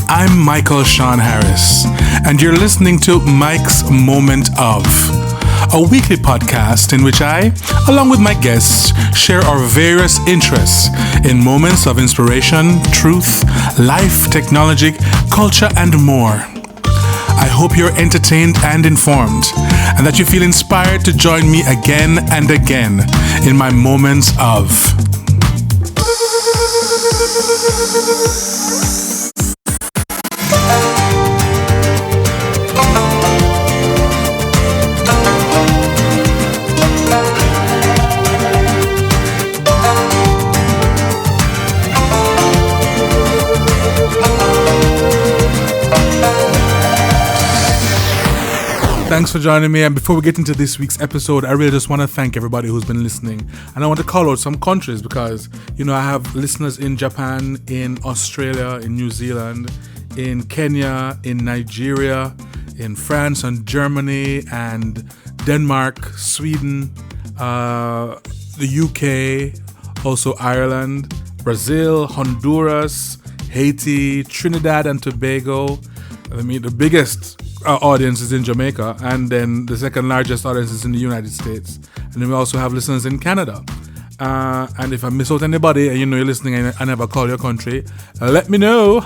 I'm Michael Sean Harris, and you're listening to Mike's Moment of, a weekly podcast in which I, along with my guests, share our various interests in moments of inspiration, truth, life, technology, culture, and more. I hope you're entertained and informed, and that you feel inspired to join me again and again in my moments of. Thanks for joining me, and before we get into this week's episode, I really just want to thank everybody who's been listening, and I want to call out some countries because, I have listeners in Japan, in Australia, in New Zealand, in Kenya, in Nigeria, in France and Germany and Denmark, Sweden, the UK, also Ireland, Brazil, Honduras, Haiti, Trinidad and Tobago. The biggest audience is in Jamaica, and then the second largest audience is in the United States, and then we also have listeners in Canada. And if I miss out anybody and you're listening and I never call your country, let me know.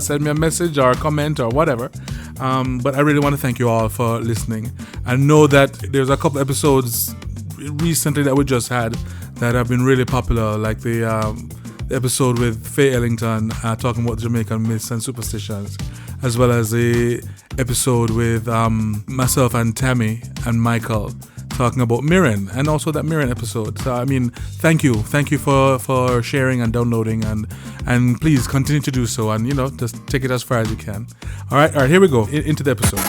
Send me a message or a comment or whatever. But I really want to thank you all for listening. I know that there's a couple episodes recently that we just had that have been really popular, like the episode with Faye Ellington talking about Jamaican myths and superstitions, as well as the episode with myself and Tammy and Michael talking about Mirren, and also that Mirren episode. So thank you for sharing and downloading, and please continue to do so, and just take it as far as you can. All right, here we go into the episode.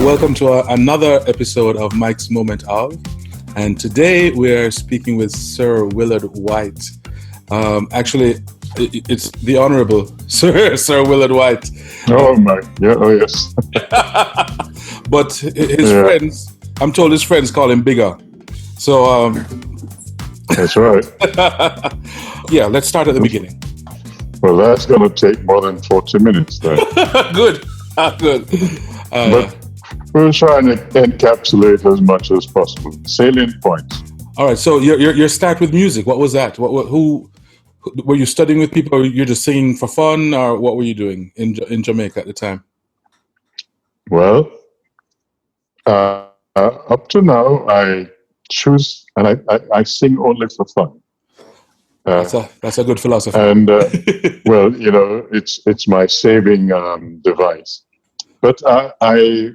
Welcome to another episode of Mike's Moment of, and today we are speaking with Sir Willard White. Actually, it's the Honourable Sir Willard White. Oh my, yeah, oh yes. But his friends, I'm told his friends call him Bigger. So that's right. Yeah, let's start at the beginning. Well, that's going to take more than 40 minutes, then. Good. But we'll try and encapsulate as much as possible. Salient points. All right. So your start with music. What was that? Who were you studying with people, or you're just singing for fun, or what were you doing in Jamaica at the time? Well, up to now, I choose, and I sing only for fun. That's a good philosophy. And well, it's my saving device. But I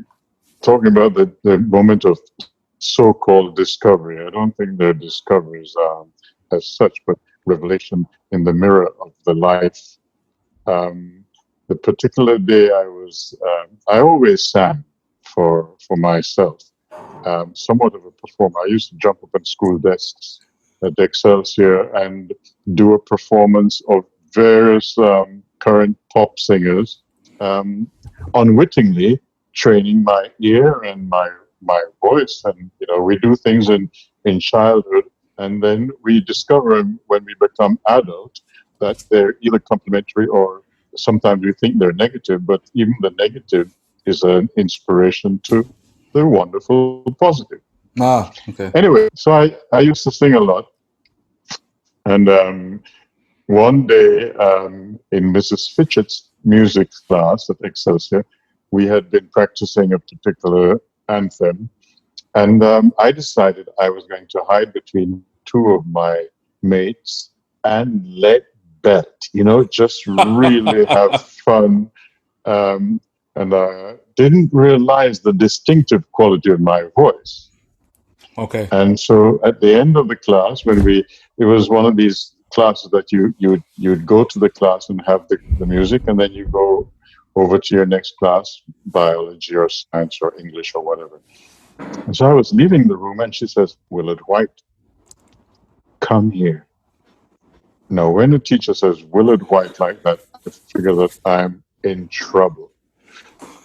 talking about the moment of so-called discovery. I don't think they're discoveries as such, but revelation in the mirror of the life. The particular day I always sang for myself, somewhat of a performer. I used to jump up on school desks at Excelsior and do a performance of various current pop singers, unwittingly training my ear and my voice. And, we do things in childhood, and then we discover when we become adult that they're either complementary or sometimes we think they're negative, but even the negative is an inspiration to the wonderful positive. Okay. Anyway, so I used to sing a lot. And one day in Mrs. Fitchett's music class at Excelsior, we had been practicing a particular anthem. And I decided I was going to hide between two of my mates and let belt, just really have fun. And didn't realize the distinctive quality of my voice. Okay. And so at the end of the class, it was one of these classes that you'd go to the class and have the music, and then you go over to your next class, biology or science or English or whatever. And so I was leaving the room, and she says, "Willard White, come here." Now, when a teacher says Willard White like that, I figure that I'm in trouble.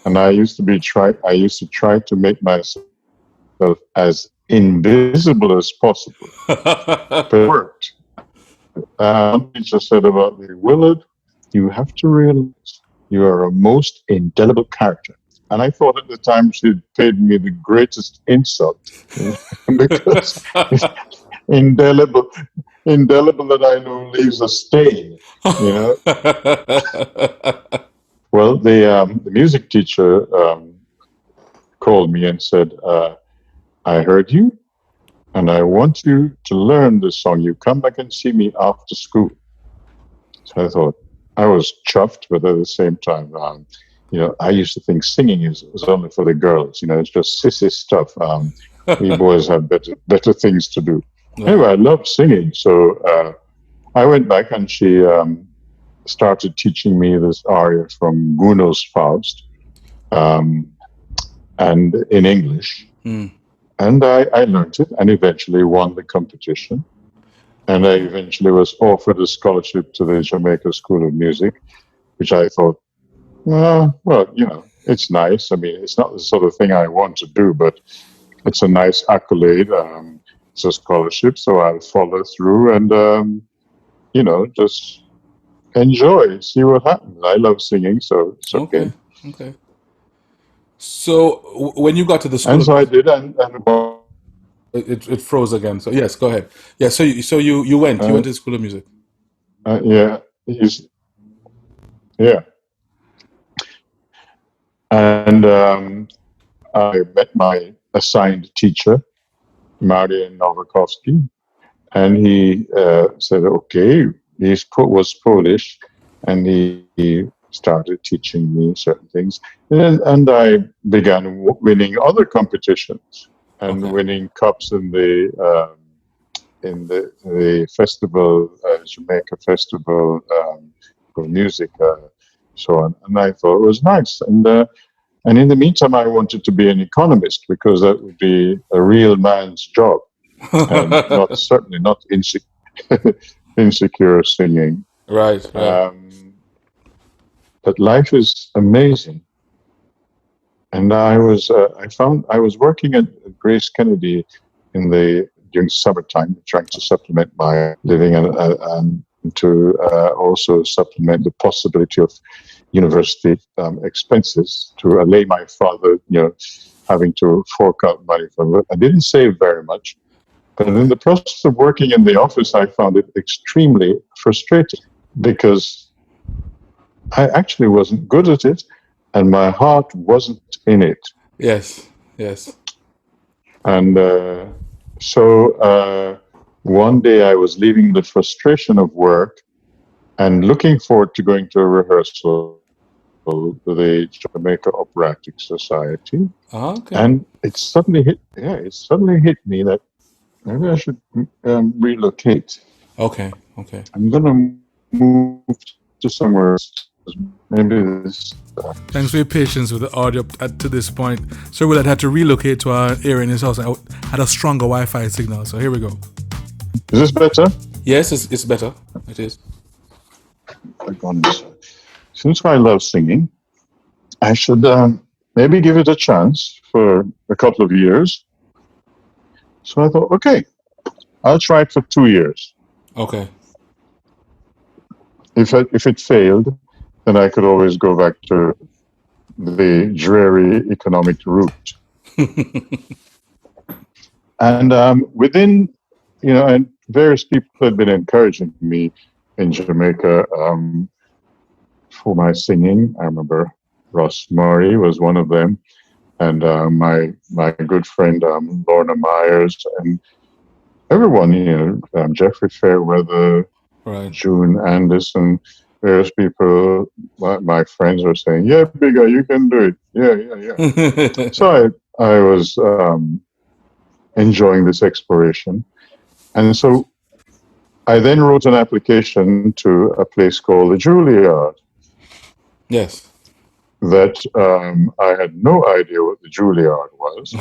And I used to try to make myself as invisible as possible. But it worked. One teacher said about me, Willard, you have to realize you are a most indelible character. And I thought at the time she'd paid me the greatest insult because indelible, indelible that I know leaves a stain, you know. Well, the music teacher called me and said, I heard you and I want you to learn this song. You come back and see me after school. So I thought, I was chuffed, but at the same time, I used to think singing was only for the girls. It's just sissy stuff. We boys have better things to do. Yeah. Anyway, I loved singing. So I went back and she started teaching me this aria from Gounod's Faust and in English. Mm. And I learned it and eventually won the competition. And I eventually was offered a scholarship to the Jamaica School of Music, which I thought, it's nice. I mean, it's not the sort of thing I want to do, but it's a nice accolade. It's a scholarship, so I'll follow through and, just enjoy, see what happens. I love singing, so it's okay. Okay. So when you got to the school, and so I did, and it froze again. So yes, go ahead. Yeah. So you went to the School of Music. Yeah. And I met my assigned teacher, Marian Nowakovsky, and he said, okay, he was Polish, and he started teaching me certain things. And I began winning other competitions and winning cups in the festival, Jamaica Festival of Music, so on. And I thought it was nice. And in the meantime, I wanted to be an economist because that would be a real man's job, and certainly not insecure singing. Right. But life is amazing. And I was working at Grace Kennedy during summertime, trying to supplement my living and to also supplement the possibility of university expenses to allay my father, having to fork out money for it. I didn't save very much, but in the process of working in the office, I found it extremely frustrating because I actually wasn't good at it and my heart wasn't in it. Yes. And so one day I was leaving the frustration of work and looking forward to going to a rehearsal with the Jamaica Operatic Society. And it suddenly hit me that maybe I should relocate. Okay. I'm going to move to somewhere else. Maybe this. Thanks for your patience with the audio up to this point. Sir Willard had to relocate to an area in his house and had a stronger Wi-Fi signal. So here we go. Is this better? Yes, it's better. It is. Since I love singing, I should maybe give it a chance for a couple of years. So I thought, okay, I'll try it for 2 years. Okay. If it failed, then I could always go back to the dreary economic route. And within, and various people had been encouraging me in Jamaica for my singing. I remember Ross Murray was one of them, and my good friend Lorna Myers, and everyone, Jeffrey Fairweather, right. June Anderson, various people, my friends were saying, yeah, Bigger, you can do it. Yeah. So I was enjoying this exploration. And so I then wrote an application to a place called the Julliard. Yes. That I had no idea what the Julliard was.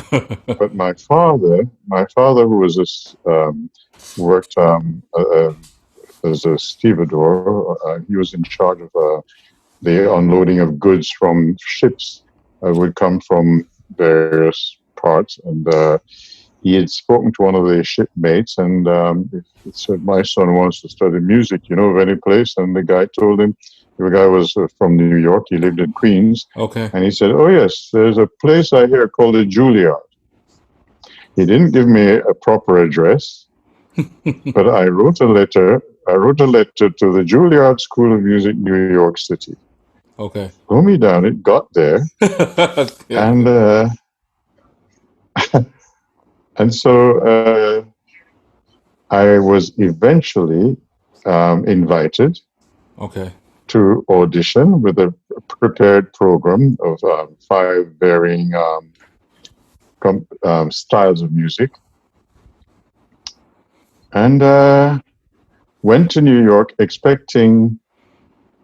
But my father, who was worked as a stevedore, he was in charge of the unloading of goods from ships that would come from various parts. And he had spoken to one of the shipmates, and he said, "My son wants to study music. You know of any place?" And the guy told him. The guy was from New York. He lived in Queens. Okay. And he said, "Oh yes, there's a place I hear called the Julliard." He didn't give me a proper address, but I wrote a letter. I wrote a letter to the Julliard School of Music, New York City. Okay. Pull me down. It got there, Yeah. and so I was eventually invited Okay. to audition with a prepared program of 5 varying styles of music, and went to New York expecting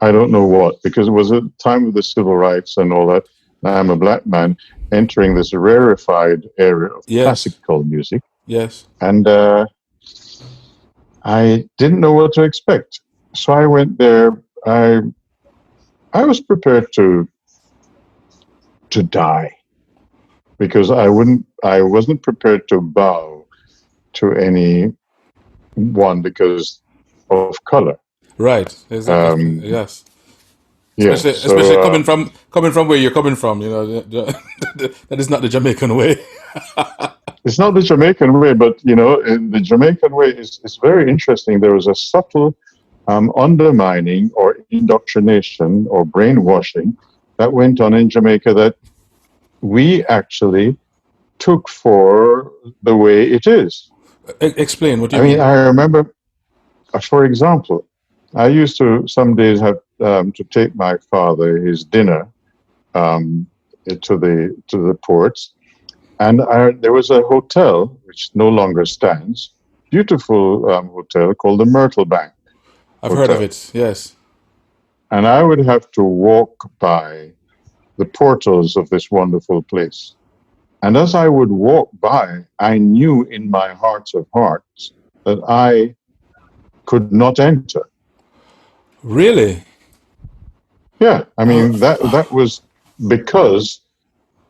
I don't know what, because it was a time of the civil rights and all that. I'm a black man entering this rarefied area of classical music. Yes. And I didn't know what to expect. So I went there. I was prepared to die, because I wasn't prepared to bow to anyone because of color. Right. Exactly. Yes. Especially coming from where you're coming from, that is not the Jamaican way. It's not the Jamaican way, but the Jamaican way is very interesting. There was a subtle undermining or indoctrination or brainwashing that went on in Jamaica that we actually took for the way it is. Explain what you mean. I remember, for example, I used to some days have to take my father his dinner to the ports, and there was a hotel which no longer stands, beautiful hotel called the Myrtle Bank. I've heard of it. Yes. And I would have to walk by the portals of this wonderful place. And as I would walk by, I knew in my heart of hearts that I could not enter. Really? Yeah. I mean, that was because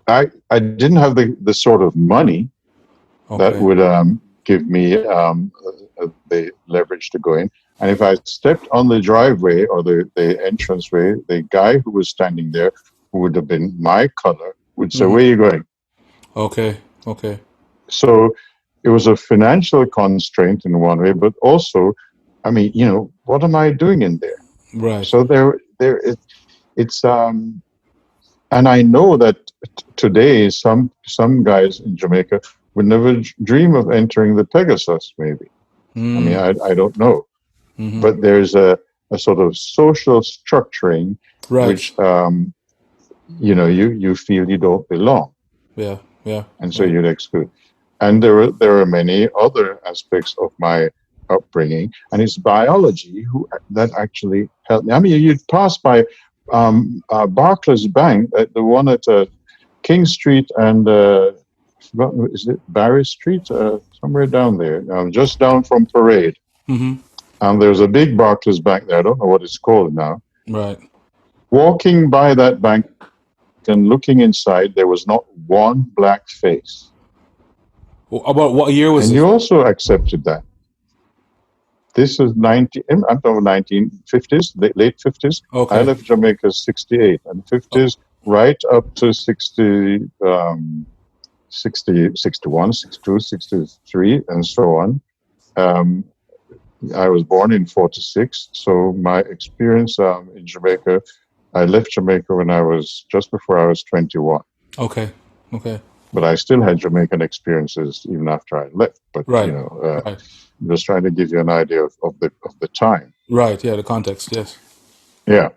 I didn't have the sort of money that would give me the leverage to go in. And if I stepped on the driveway or the entranceway, the guy who was standing there, who would have been my color, would say, "Where are you going?" Okay. So it was a financial constraint in one way, but also, I mean, what am I doing in there? Right. So it's and I know that today some guys in Jamaica would never dream of entering the Pegasus, maybe. I mean, I don't know. But there's a sort of social structuring, right, which you feel you don't belong. Yeah. And so you'd exclude. And there are many other aspects of my upbringing, and it's biology that actually helped me. I mean, you'd pass by Barclays Bank, the one at King Street and is it Barry Street? Somewhere down there, just down from Parade. And there's a big Barclays Bank there. I don't know what it's called now. Right. Walking by that bank and looking inside, there was not one black face. About what year was it? And you also accepted that. This is I'm talking 1950s, late 50s. Okay. I left Jamaica 68, and 50s right up to 60, 61, 62, 63, and so on. I was born in 46, so my experience in Jamaica, I left Jamaica when I was just before I was 21. Okay. But I still had Jamaican experiences even after I left. But right. I'm just trying to give you an idea of the time. Right. Yeah. The context. Yes. Yeah.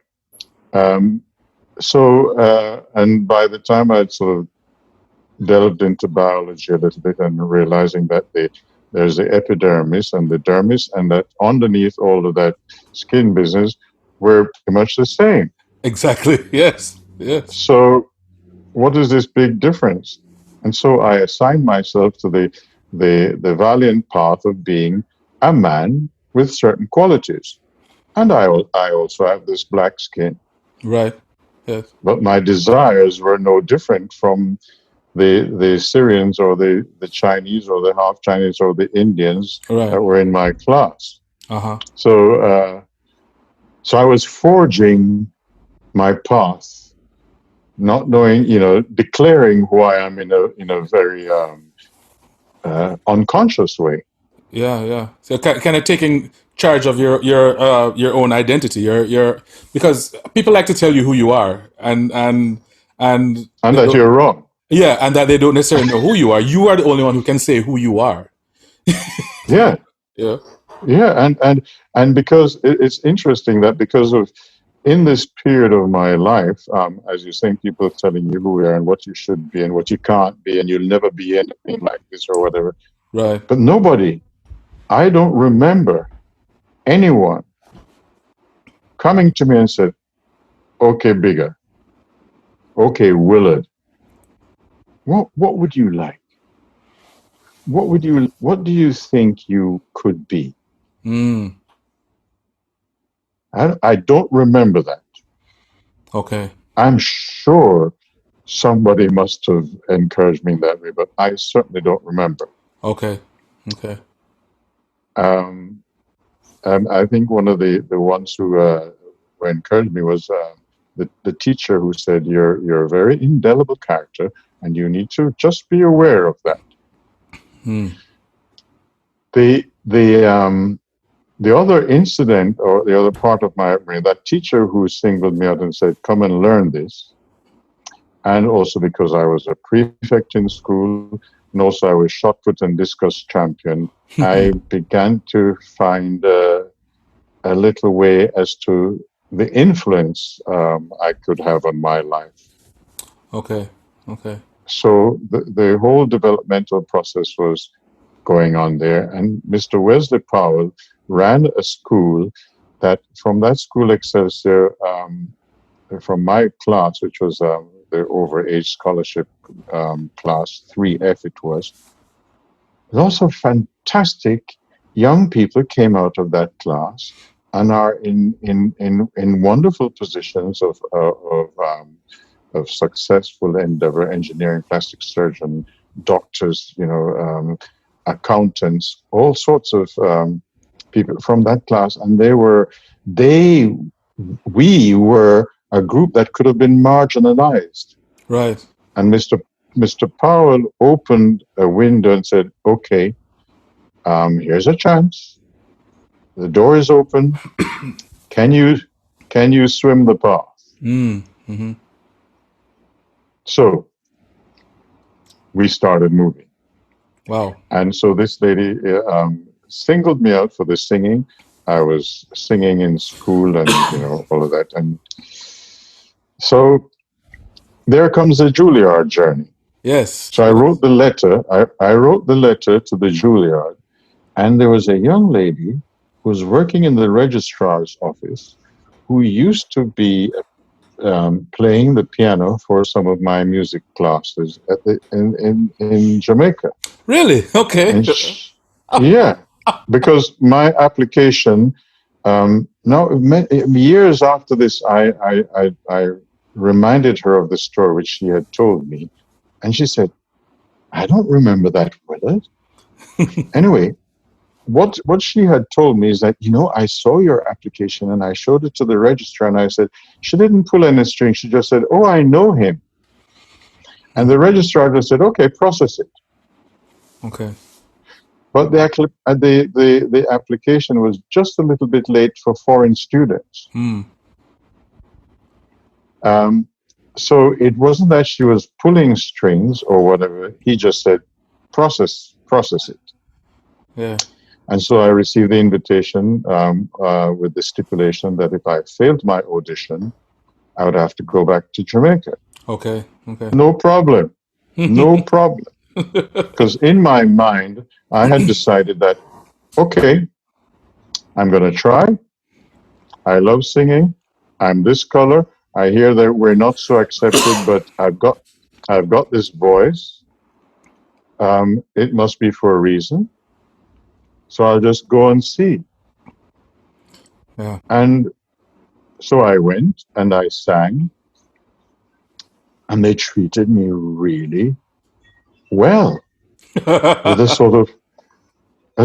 And by the time I'd sort of delved into biology a little bit and realizing that there's the epidermis and the dermis, and that underneath all of that skin business, we're pretty much the same. Exactly. Yes. So what is this big difference? And so I assigned myself to the valiant path of being a man with certain qualities. And I also have this black skin. Right. Yes. But my desires were no different from the Syrians or the Chinese or the half Chinese or the Indians that were in my class. Uh-huh. So I was forging my path, not knowing, declaring who I am in a very unconscious way. Yeah. So kind of taking charge of your own identity. Your because people like to tell you who you are, and that you're wrong. Yeah, and that they don't necessarily know who you are. You are the only one who can say who you are. Yeah. Yeah. Yeah, and because it's interesting that because of in this period of my life, as you're saying, people telling you who you are and what you should be and what you can't be, and you'll never be anything like this or whatever. Right. But I don't remember anyone coming to me and said, "Okay, Bigger. Okay, Willard. What would you like? What do you think you could be?" I don't remember that. Okay. I'm sure somebody must have encouraged me in that way, but I certainly don't remember. Okay. I think one of the ones who encouraged me was the teacher who said, "You're a very indelible character, and you need to just be aware of that." The other incident or the other part of my upbringing, that teacher who singled me out and said, "Come and learn this," and also because I was a prefect in school, and also I was shot put and discus champion, I began to find a little way as to the influence I could have on my life. Okay. So the whole developmental process was going on there, and Mr. Wesley Powell ran a school that, from that school, Excelsior, from my class, which was the overage scholarship class, 3F it was. Lots of fantastic young people came out of that class and are in wonderful positions of successful endeavor: engineering, plastic surgeon, doctors, accountants, all sorts of people from that class, and we were a group that could have been marginalized. Right. And Mr. Powell opened a window and said, "Okay, here's a chance. The door is open. Can you swim the path?" Mm-hmm. So we started moving. Wow. And so this lady singled me out for the singing. I was singing in school and all of that. And so there comes the Julliard journey. Yes. So I wrote the letter. I wrote the letter to the Julliard, and there was a young lady who was working in the registrar's office who used to be playing the piano for some of my music classes in Jamaica. Really? Okay. Yeah, because my application. Now, years after this, I reminded her of the story which she had told me, and she said, "I don't remember that, Willard." Anyway, what she had told me is that, I saw your application and I showed it to the registrar, and I said, she didn't pull any strings. She just said, "Oh, I know him." And the registrar just said, "Okay, process it." Okay. But the application was just a little bit late for foreign students. So it wasn't that she was pulling strings or whatever. He just said, process it. Yeah. And so I received the invitation with the stipulation that if I failed my audition, I would have to go back to Jamaica. Okay. No problem. No problem. Because in my mind, I had decided that, okay, I'm going to try. I love singing. I'm this color. I hear that we're not so accepted, but I've got this voice. It must be for a reason. So I'll just go and see. Yeah. And so I went and I sang, and they treated me really, well, with a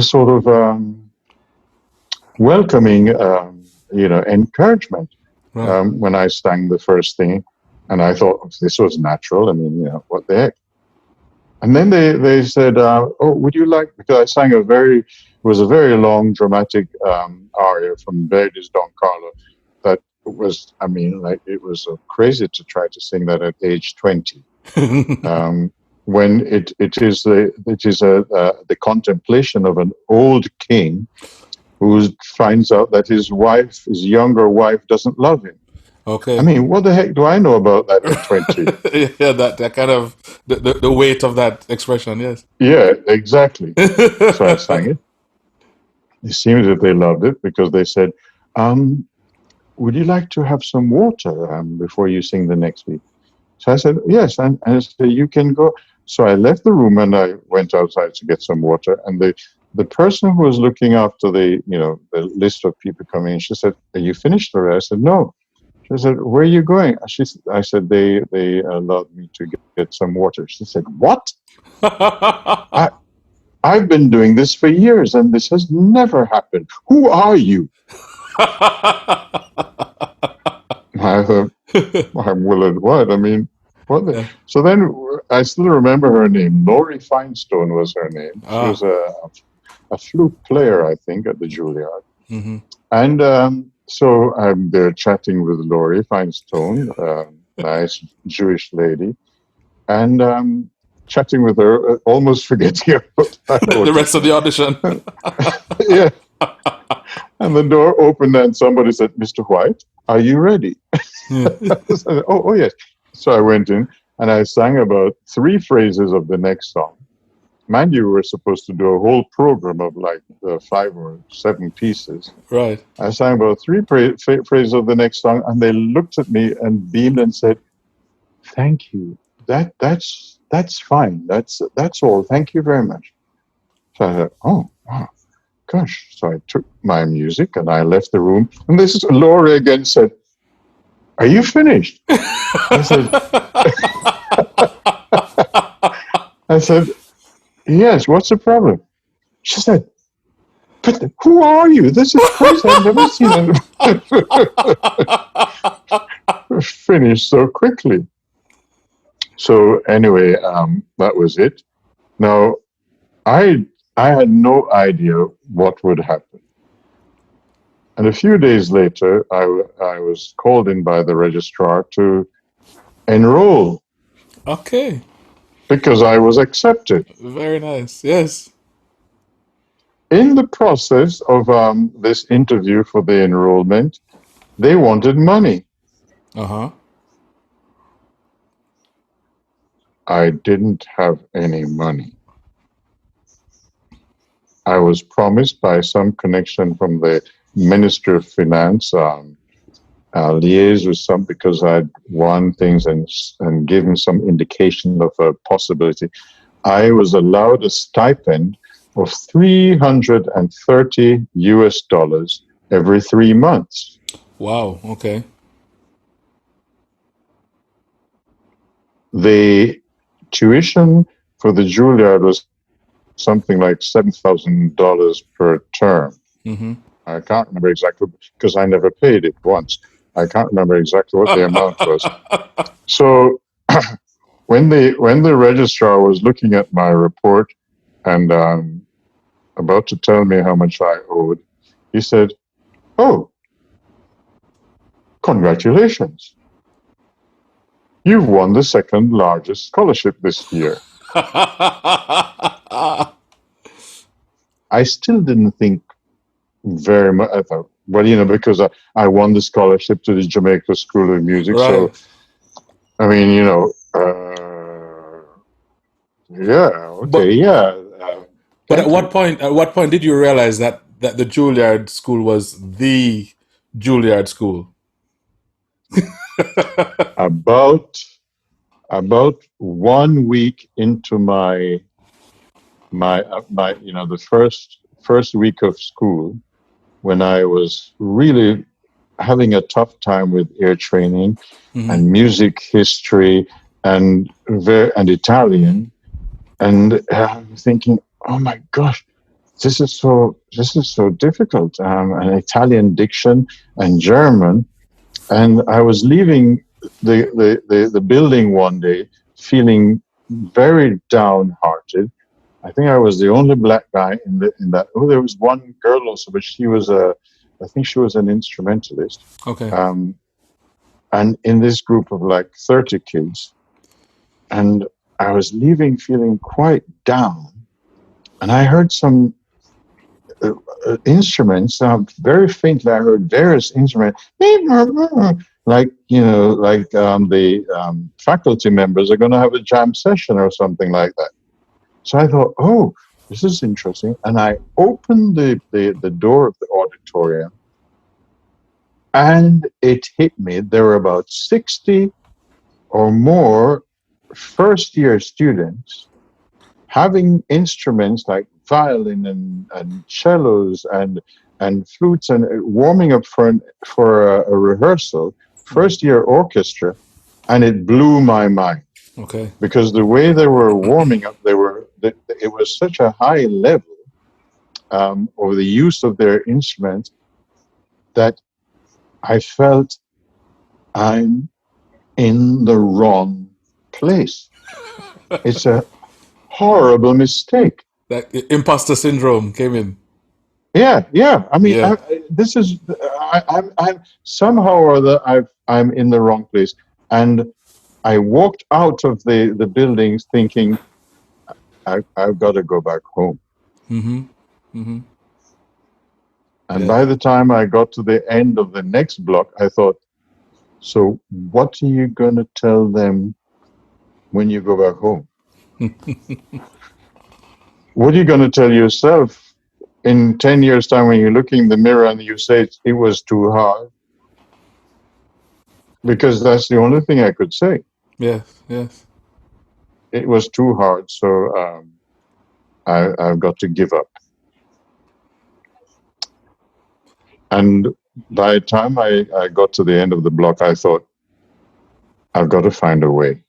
sort of welcoming, encouragement Right. when I sang the first thing, and I thought this was natural. I mean, what the heck? And then they said, "Oh, would you like?" Because I sang it was a very long, dramatic aria from Verdi's Don Carlo. That was, I mean, like it was so crazy to try to sing that at age 20. When it is the contemplation of an old king who finds out that his younger wife, doesn't love him. Okay. I mean, what the heck do I know about that at 20? Yeah, that kind of the weight of that expression. Yes. Yeah, exactly. So I sang it. It seems that they loved it because they said, would you like to have some water before you sing the next week? So I said, yes. And I said, you can go. So I left the room and I went outside to get some water. And the person who was looking after the list of people coming in, she said, are you finished already? I said, no. She said, where are you going? I said, they allowed me to get some water. She said, what? I've been doing this for years and this has never happened. Who are you? I thought, I'm Willard White. I mean, what? Yeah. So then I still remember her name. Laurie Finestone was her name. She was a flute player, I think, at the Julliard. Mm-hmm. And so I'm there chatting with Laurie Finestone, nice Jewish lady, and chatting with her, almost forgetting about the rest of the audition. Yeah. And the door opened and somebody said, Mr. White, are you ready? I said, oh, yes. So I went in and I sang about 3 phrases of the next song. Mind you, we were supposed to do a whole program of like 5 or 7 pieces. Right. I sang about 3 phrases of the next song, and they looked at me and beamed and said, "Thank you. That's fine. That's all. Thank you very much." So I said, "Oh, wow, gosh!" So I took my music and I left the room. And this is Laura again said, "Are you finished?" I said, "Yes, what's the problem?" She said, "But who are you? This is crazy. I've never seen it finished so quickly." So anyway, that was it. Now, I had no idea what would happen. And a few days later, I was called in by the registrar to enroll. Okay. Because I was accepted. Very nice. Yes. In the process of this interview for the enrollment, they wanted money. Uh-huh. I didn't have any money. I was promised by some connection from the Minister of Finance, liaise with some, because I'd won things and given some indication of a possibility. I was allowed a stipend of $330 every 3 months. Wow. Okay. The tuition for the Julliard was something like $7,000 per term. Mm-hmm. I can't remember exactly because I never paid it once. I can't remember exactly what the amount was. So when the registrar was looking at my report and about to tell me how much I owed, he said, "Oh, congratulations. You've won the second largest scholarship this year." I still didn't think very much. I thought, well, because I won the scholarship to the Jamaica School of Music. Right. So, I mean, yeah, okay, yeah. But at what point did you realize that the Julliard School was the Julliard School? About 1 week into my the first week of school, when I was really having a tough time with ear training and music history and Italian, And I'm thinking, oh my gosh, this is so difficult. An Italian diction and German. And I was leaving the building one day feeling very downhearted. I think I was the only black guy in that. Oh, there was one girl also, but I think she was an instrumentalist. Okay. And in this group of like 30 kids, and I was leaving feeling quite down, and I heard some instruments. Very faintly, I heard various instruments, like the faculty members are going to have a jam session or something like that. So I thought, oh, this is interesting, and I opened the door of the auditorium, and it hit me. There were about 60 or more first-year students having instruments like violin and cellos and flutes and warming up for a rehearsal, first-year orchestra, and it blew my mind. Okay. Because the way they were warming up, it was such a high level of the use of their instruments that I felt I'm in the wrong place. It's a horrible mistake. That imposter syndrome came in. Yeah. I mean, yeah. I'm somehow or other I'm in the wrong place, and I walked out of the buildings thinking I've got to go back home. Mm-hmm. Mm-hmm. And by the time I got to the end of the next block, I thought, so what are you going to tell them when you go back home? What are you going to tell yourself in 10 years' time when you look in the mirror and you say it was too hard? Because that's the only thing I could say. Yes. It was too hard, so I've got to give up. And by the time I got to the end of the block, I thought, I've got to find a way.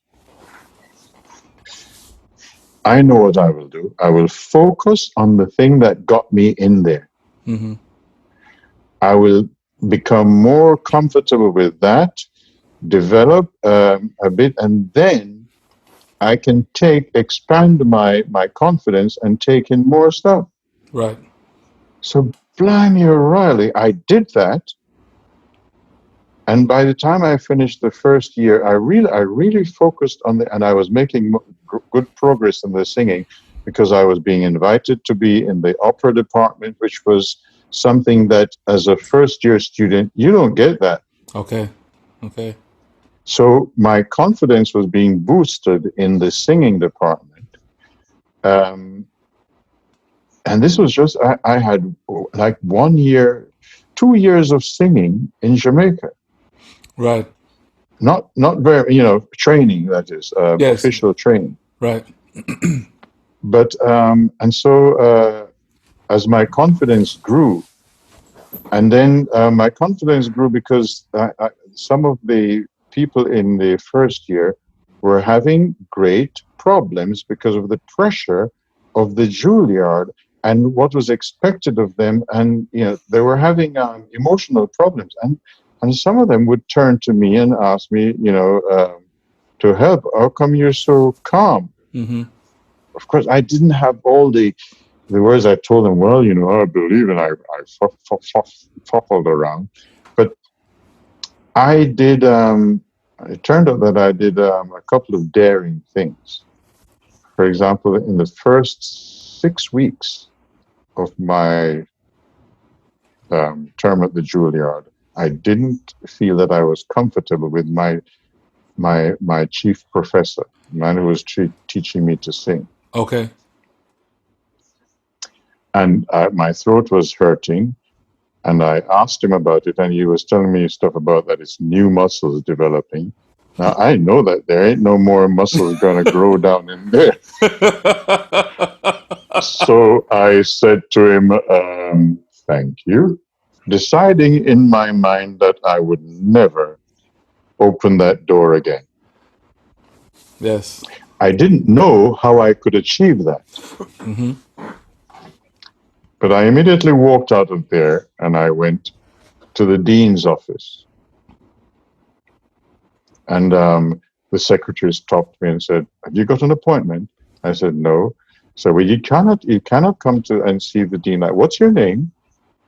I know what I will do. I will focus on the thing that got me in there. Mm-hmm. I will become more comfortable with that, develop a bit, and then I can expand my confidence and take in more stuff. Right. So, blimey O'Reilly, I did that. And by the time I finished the first year, I really focused on and I was making good progress in the singing because I was being invited to be in the opera department, which was something that as a first-year student, you don't get that. Okay. So my confidence was being boosted in the singing department. And this was just, I had like 1 year, 2 years of singing in Jamaica. Right. Not very, training, that is, yes. Official training. Right. But, and so as my confidence grew, and then my confidence grew because some of the people in the first year were having great problems because of the pressure of the Julliard and what was expected of them. And, they were having emotional problems. And some of them would turn to me and ask me, to help. How come you're so calm? Mm-hmm. Of course, I didn't have all the words. I told them, well, I believe, and I fuffled around. But I did, it turned out that I did a couple of daring things. For example, in the first 6 weeks of my term at the Julliard, I didn't feel that I was comfortable with my chief professor, the man who was teaching me to sing. Okay. And my throat was hurting, and I asked him about it, and he was telling me stuff about that it's new muscles developing. Now, I know that there ain't no more muscles going to grow down in there. So I said to him, thank you, deciding in my mind that I would never open that door again. Yes. I didn't know how I could achieve that. Mm-hmm. But I immediately walked out of there and I went to the dean's office. And the secretary stopped me and said, "Have you got an appointment?" I said, "No." So, "Well, you cannot come to and see the dean. What's your name?"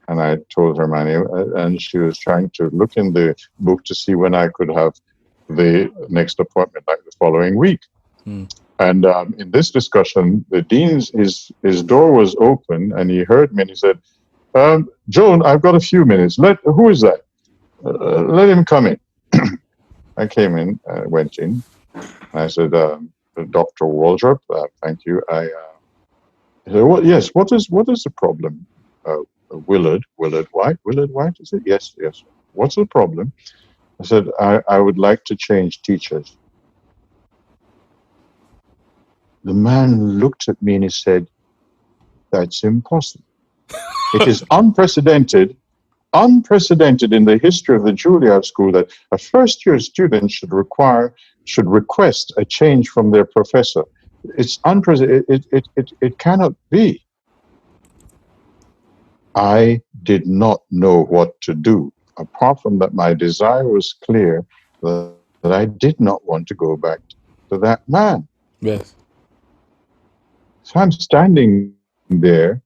And I told her my name, and she was trying to look in the book to see when I could have the next appointment, like the following week. Mm. And in this discussion, the dean's his door was open, and he heard me, and he said, "Joan, I've got a few minutes. Who is that? Let him come in." I came in, went in. I said, "Dr. Waldrop, thank you." He said, "Well, yes. What is the problem?" Willard White, is it? Yes. "What's the problem?" I said, I would like to change teachers." The man looked at me and he said, "That's impossible. It is unprecedented in the history of the Julliard School that a first-year student should request a change from their professor. It's unprecedented. It cannot be." I did not know what to do. Apart from that, my desire was clear that I did not want to go back to that man. Yes. So I'm standing there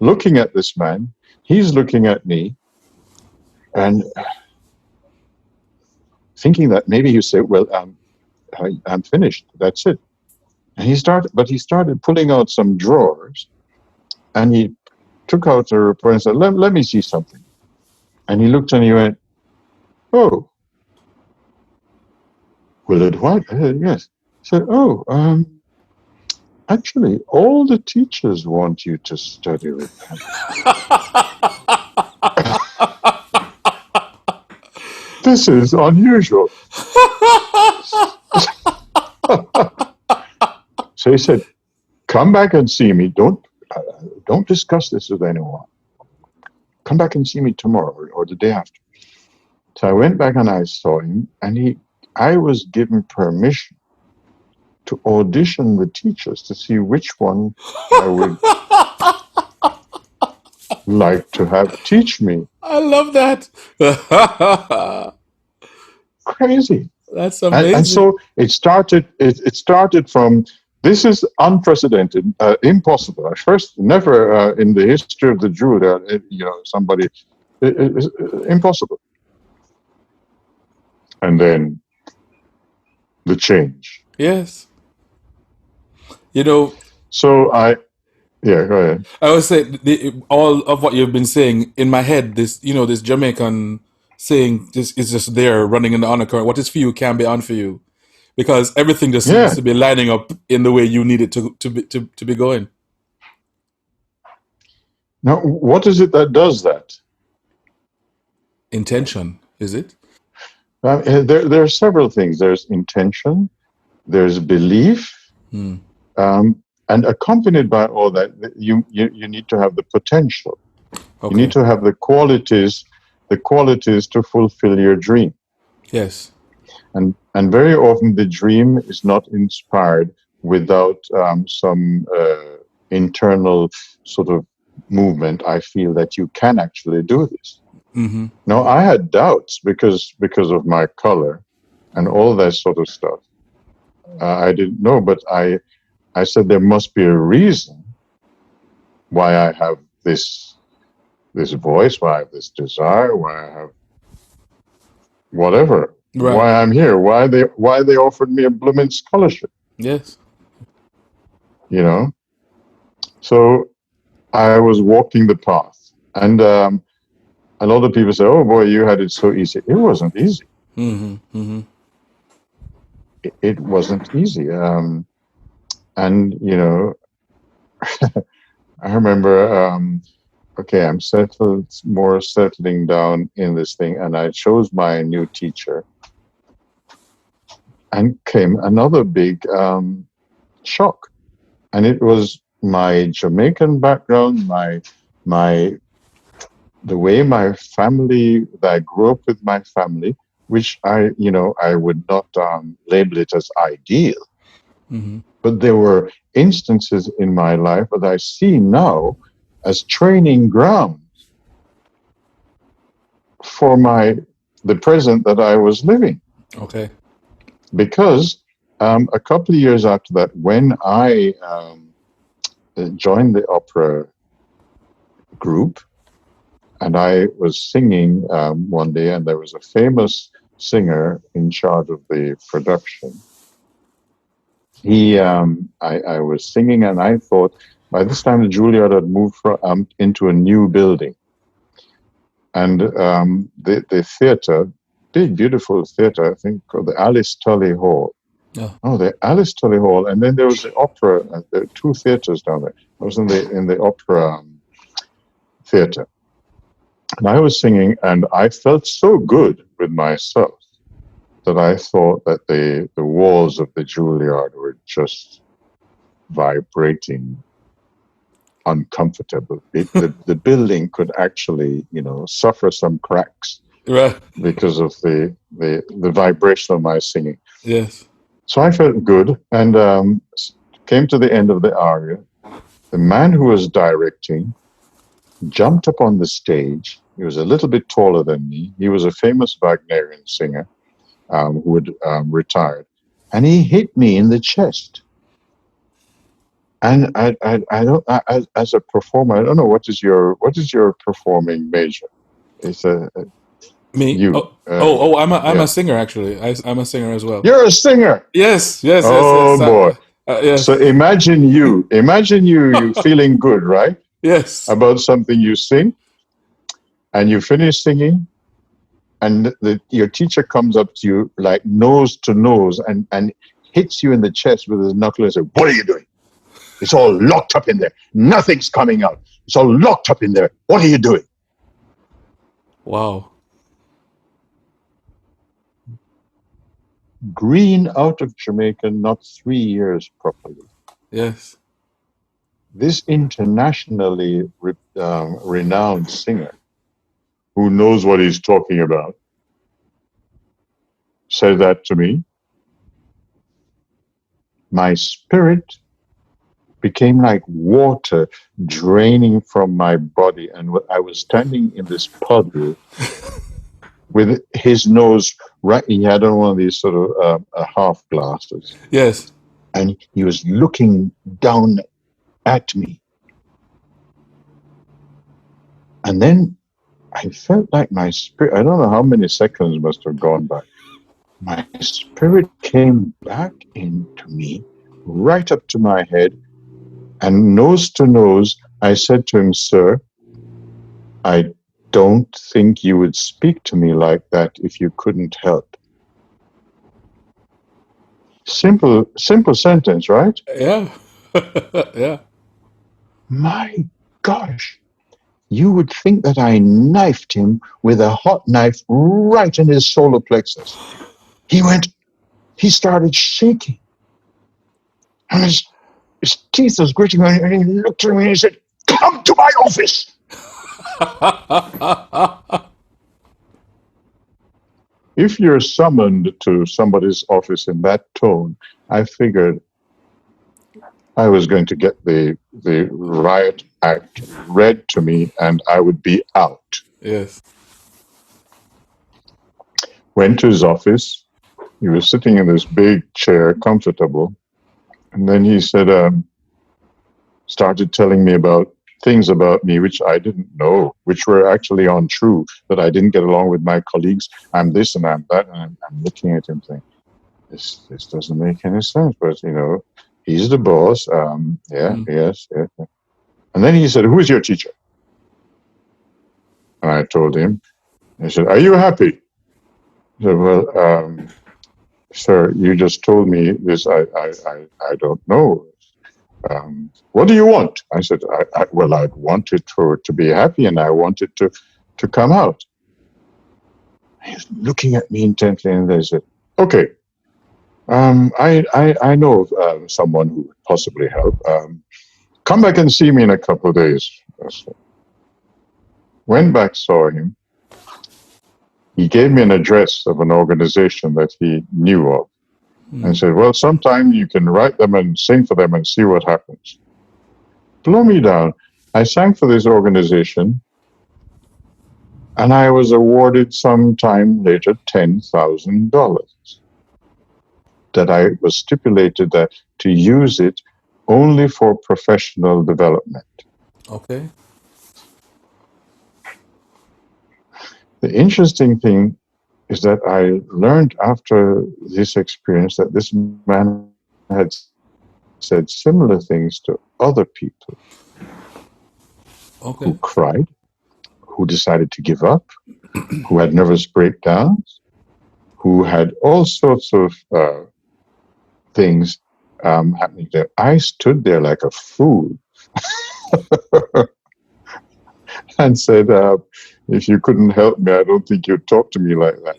looking at this man. He's looking at me and thinking that maybe he'll say, "Well, I'm finished. That's it." And he started pulling out some drawers, and he took out a report and said, let me see something. And he looked and he went, "Oh, Willard White?" I said, "Yes." He said, "Oh, actually, all the teachers want you to study with them." This is unusual. So he said, "Come back and see me. Don't discuss this with anyone. Come back and see me tomorrow or the day after." So I went back and I saw him, and I was given permission to audition the teachers to see which one I would like to have teach me. I love that. Crazy. That's amazing. And so it started. It started from, this is unprecedented, impossible. At first, never in the history of the Juilliard, somebody, impossible. And then the change. Yes. So yeah, go ahead. I would say all of what you've been saying in my head, this Jamaican saying, this is just there running in the undercurrent. What is for you can be on for you, because everything just seems to be lining up in the way you need it to be going. Now, what is it that does that? Intention, is it? There are several things. There's intention, there's belief, and accompanied by all that, you need to have the potential. Okay. You need to have the qualities to fulfill your dream. Yes. And very often the dream is not inspired without some internal sort of movement. I feel that you can actually do this. Mm-hmm. Now, I had doubts because of my color and all that sort of stuff. I didn't know, but I said there must be a reason why I have this voice, why I have this desire, why I have whatever, right. Why I'm here, why they offered me a blooming scholarship. Yes. So I was walking the path, and a lot of people say, "Oh boy, you had it so easy." It wasn't easy. Mm-hmm. Mm-hmm. It wasn't easy. And I remember, okay, I'm settling down in this thing, and I chose my new teacher, and came another big shock, and it was my Jamaican background, the way my family, that I grew up with my family, which I would not label it as ideal. But there were instances in my life that I see now as training grounds for the present that I was living. Okay. Because a couple of years after that, when I joined the opera group, and I was singing one day, and there was a famous singer in charge of the production. I was singing, and I thought by this time the Julliard had moved into a new building, and the theatre, big beautiful theatre, I think called the Alice Tully Hall. Oh, the Alice Tully Hall, and then there was the opera. There were two theatres down there. I was in the opera theatre, and I was singing, and I felt so good with myself that I thought that the walls of the Julliard were just vibrating, uncomfortable. The building could actually, suffer some cracks, right, because of the vibration of my singing. Yes. So I felt good, and came to the end of the aria. The man who was directing jumped up on the stage. He was a little bit taller than me. He was a famous Wagnerian singer who had retired, and he hit me in the chest. And I don't, as a performer, I don't know what is your performing major? It's Me? You. I'm yeah. a singer actually. I'm a singer as well. You're a singer. Yes. Oh boy. Yes. So imagine you feeling good, right? Yes. About something you sing, and you finish singing, and your teacher comes up to you like nose to nose and hits you in the chest with his knuckle and says, "What are you doing? It's all locked up in there. Nothing's coming out. It's all locked up in there. What are you doing?" Wow. Green out of Jamaica, not 3 years properly. Yes. This internationally renowned singer, who knows what he's talking about, said that to me. My spirit became like water draining from my body, and I was standing in this puddle with his nose right. He had on one of these sort of half glasses. Yes. And he was looking down at me. And then I felt like my spirit, I don't know how many seconds must have gone by. My spirit came back into me, right up to my head, and nose to nose, I said to him, "Sir, I don't think you would speak to me like that if you couldn't help." Simple sentence, right? Yeah. Yeah. My gosh, you would think that I knifed him with a hot knife right in his solar plexus. He started shaking. And his teeth was gritting on, and he looked at me and he said, "Come to my office." If you're summoned to somebody's office in that tone, I figured I was going to get the riot act read to me and I would be out. Yes. Went to his office. He was sitting in this big chair, comfortable. And then he said, started telling me about things about me which I didn't know, which were actually untrue, that I didn't get along with my colleagues. I'm this and I'm that. And I'm looking at him saying, this doesn't make any sense. But, he's the boss. Yes. And then he said, "Who is your teacher?" And I told him. He said, "Are you happy?" I said, "Well, sir, you just told me this. I don't know. What do you want?" I said, I wanted to be happy, and I wanted to come out. He's looking at me intently, and they said, "Okay, I know of someone who would possibly help. Come back and see me in a couple of days." Went back, saw him. He gave me an address of an organization that he knew of. And said, well, sometime you can write them and sing for them and see what happens. Blew me down. I sang for this organization, and I was awarded sometime later $10,000. That I was stipulated that to use it only for professional development. Okay. The interesting thing is that I learned after this experience that this man had said similar things to other people who cried, who decided to give up, who had nervous breakdowns, who had all sorts of things happening there. I stood there like a fool and said, if you couldn't help me, I don't think you'd talk to me like that.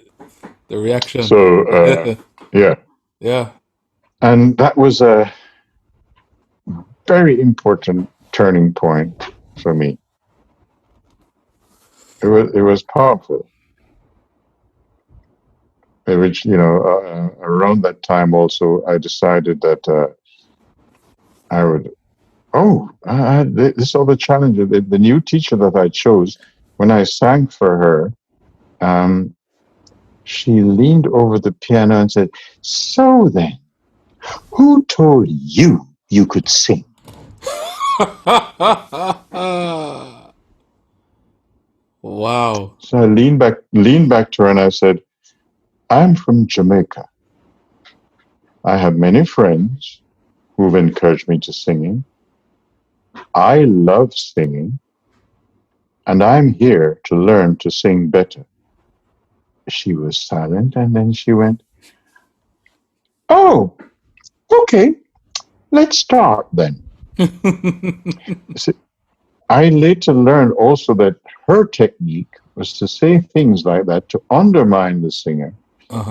The reaction. So, yeah. Yeah. And that was a very important turning point for me. It was powerful. Which, around that time also, I decided that I would, this other challenge, the new teacher that I chose, when I sang for her, she leaned over the piano and said, so then, who told you you could sing? Wow. So I leaned back to her and I said, I'm from Jamaica. I have many friends who've encouraged me to singing. I love singing, and I'm here to learn to sing better. She was silent, and then she went, oh, okay, let's start then. See, I later learned also that her technique was to say things like that to undermine the singer.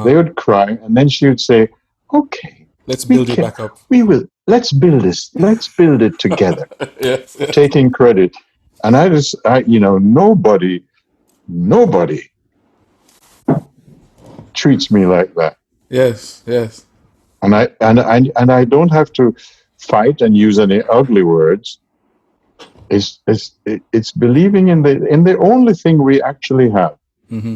They would cry, and then she would say, okay, let's build it back up. Let's build this. Let's build it together. Yes. Taking credit. And nobody treats me like that. Yes. And I don't have to fight and use any ugly words. It's believing in the only thing we actually have. Mm-hmm.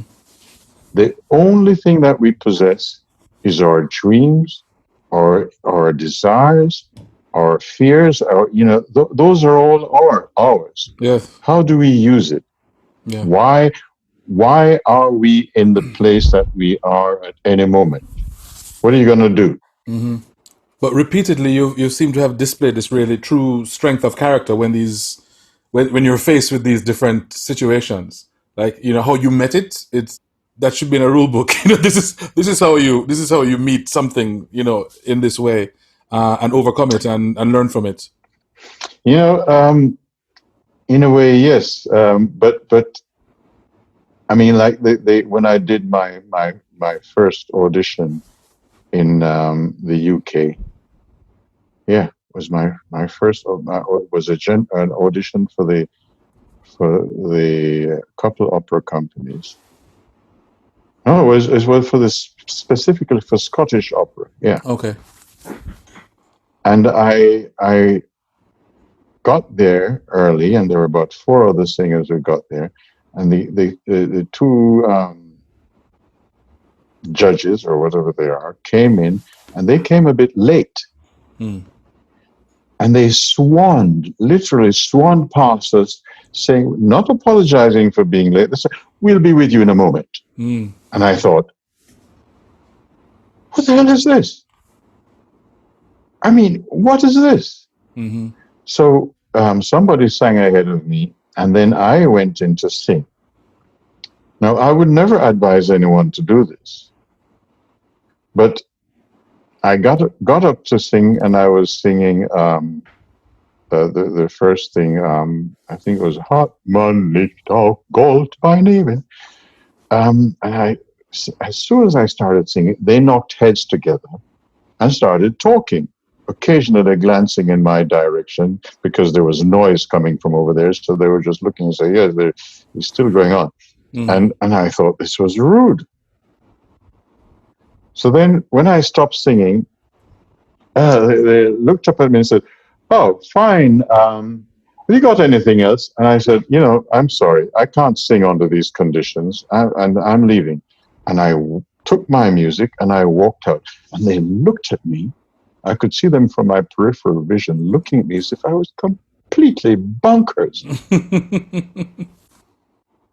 The only thing that we possess is our dreams, or our desires, our fears, or those are all ours. Yes. How do we use it? Yeah. Why are we in the place that we are at any moment? What are you going to do? Mm-hmm. But repeatedly, you seem to have displayed this really true strength of character when you're faced with these different situations. Like, how you met it. That should be in a rule book. This is how you meet something, in this way, and overcome it and learn from it. In a way, yes. But I mean, like when I did my first audition in the UK, yeah, was my first. Was an audition for the couple opera companies. No, it was for specifically for Scottish opera. Yeah. Okay. And I got there early, and there were about 4 other singers who got there, and the 2 judges, or whatever they are, came in, and they came a bit late. And they literally swanned past us, saying, not apologizing for being late. They said, we'll be with you in a moment. And I thought, what the hell is this? I mean, what is this? Mm-hmm. So somebody sang ahead of me, and then I went in to sing. Now, I would never advise anyone to do this, but I got up to sing, and I was singing the first thing. I think it was "Hot Man Licht auf Gold" by Navin. And as soon as I started singing, they knocked heads together and started talking, occasionally glancing in my direction because there was noise coming from over there. So they were just looking and say, "Yeah, it's still going on." And I thought this was rude. So then when I stopped singing, they looked up at me and said, "Oh, fine. Have you got anything else?" And I said, "I'm sorry. I can't sing under these conditions, and I'm leaving." And I took my music and I walked out. And they looked at me. I could see them from my peripheral vision looking at me as if I was completely bonkers.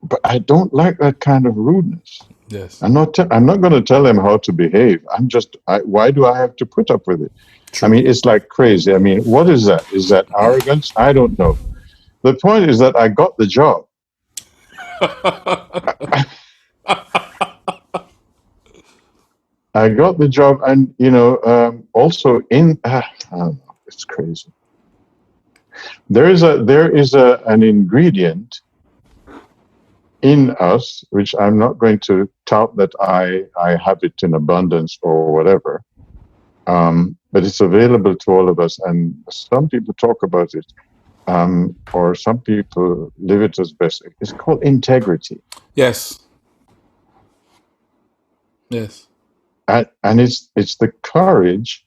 But I don't like that kind of rudeness. Yes. I'm not going to tell them how to behave. Why do I have to put up with it? True. I mean, it's like crazy. I mean, what is that? Is that arrogance? I don't know. The point is that I got the job. I got the job, and also in I don't know, it's crazy. There is an ingredient in us, which I'm not going to tout that I have it in abundance or whatever, but it's available to all of us, and some people talk about it, or some people live it as best. It's called integrity. Yes. Yes. And it's the courage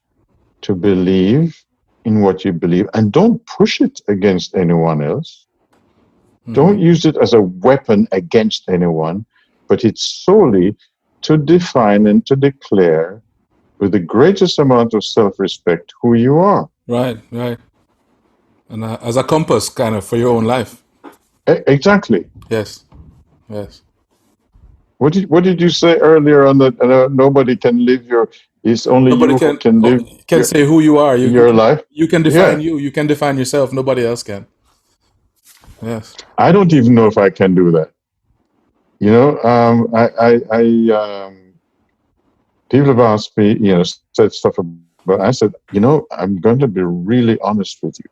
to believe in what you believe, and don't push it against anyone else. Mm-hmm. Don't use it as a weapon against anyone, but it's solely to define and to declare with the greatest amount of self-respect who you are. Right. And as a compass kind of for your own life. Exactly. Yes. What did you say earlier on that nobody can live your? It's only nobody you who can live. Can say who you are. Your life. You can define you. You can define yourself. Nobody else can. Yes. I don't even know if I can do that. People have asked me, said stuff about. I said, I'm going to be really honest with you.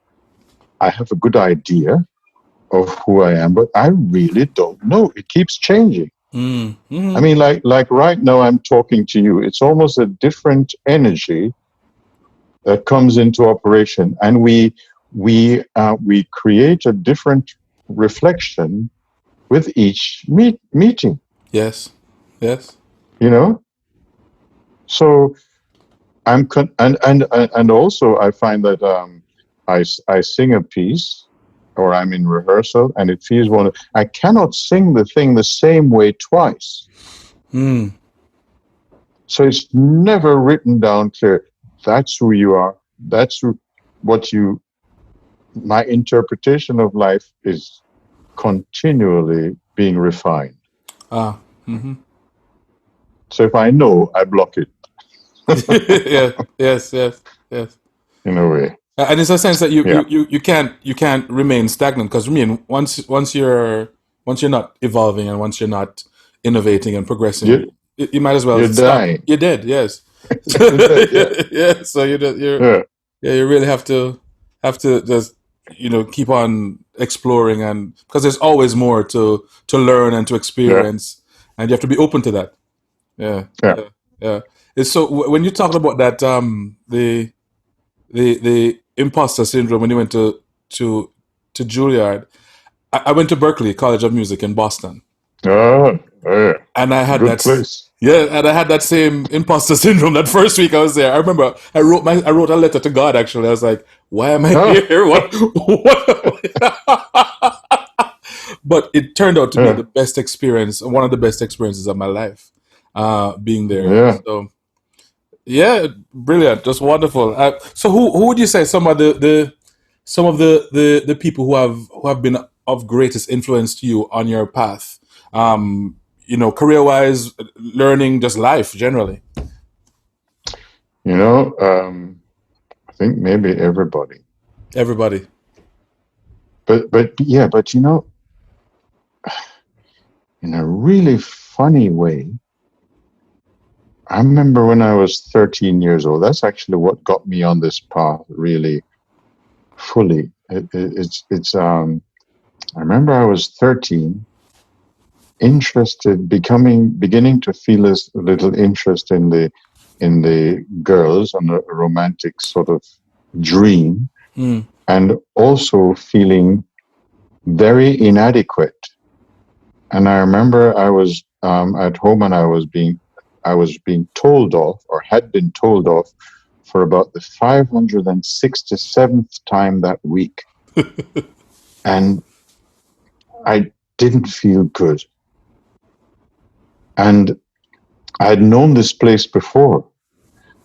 I have a good idea of who I am, but I really don't know. It keeps changing. Mm-hmm. I mean, like right now I'm talking to you. It's almost a different energy that comes into operation, and we create a different reflection with each meeting. Yes. So and also I find that I sing a piece, or I'm in rehearsal, and it feels I cannot sing the thing the same way twice. So it's never written down clear. That's who you are. That's my interpretation of life is continually being refined. Mm-hmm. So if I know, I block it. Yes. In a way. And it's a sense that you can't remain stagnant, because once you're not evolving and once you're not innovating and progressing, you might as well stop. You're dead. Yes. Yeah. So you really have to just keep on exploring, and because there's always more to learn and to experience, and you have to be open to that. Yeah. It's so when you talked about that the imposter syndrome when you went to Julliard. I went to Berklee College of Music in Boston. Oh, yeah. And I had Good place. Yeah, and I had that same imposter syndrome that first week I was there. I remember I wrote a letter to God, actually. I was like, why am I here? What? But it turned out to be the best experience, one of the best experiences of my life, being there. Yeah. So, yeah, brilliant, just wonderful. So, who would you say some of the people who have been of greatest influence to you on your path? Career-wise, learning, just life generally. I think maybe everybody. Everybody. But in a really funny way, I remember when I was 13 years old. That's actually what got me on this path really fully. I remember I was 13, beginning to feel a little interest in the girls, on a romantic sort of dream, and also feeling very inadequate. And I remember I was at home and I was being I was being told off, or had been told off, for about the 567th time that week. And I didn't feel good. And I had known this place before,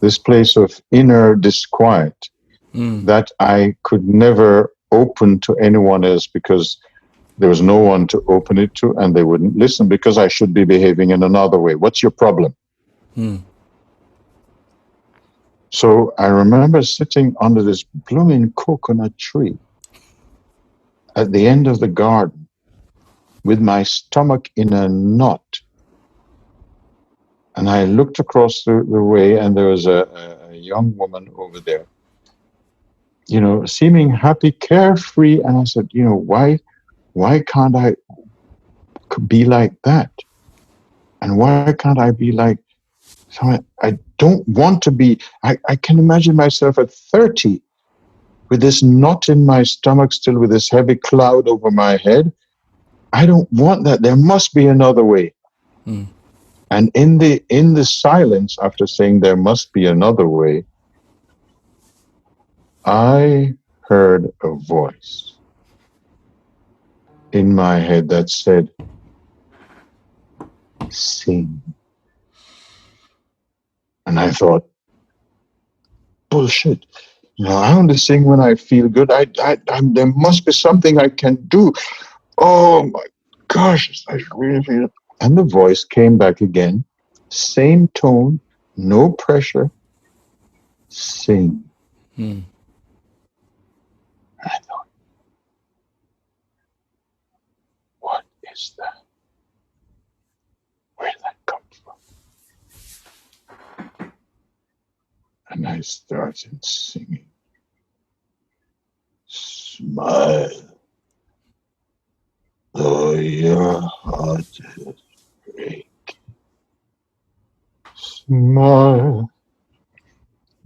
this place of inner disquiet that I could never open to anyone else because there was no one to open it to, and they wouldn't listen because I should be behaving in another way. What's your problem? So I remember sitting under this blooming coconut tree at the end of the garden with my stomach in a knot. And I looked across the way, and there was a young woman over there, you know, seeming happy, carefree. And I said, you know, why can't I be like that? And why can't I be like, so I don't want to be, I can imagine myself at 30 with this knot in my stomach, still with this heavy cloud over my head. I don't want that. There must be another way. And in the silence, after saying there must be another way, I heard a voice in my head that said, sing. And I thought, bullshit. You know, I only sing when I feel good. There must be something I can do. Oh my gosh, I really feel it. And the voice came back again, same tone, no pressure, sing. And I thought, what is that? Where did that come from? And I started singing. Smile, though your heart is breaking. Smile,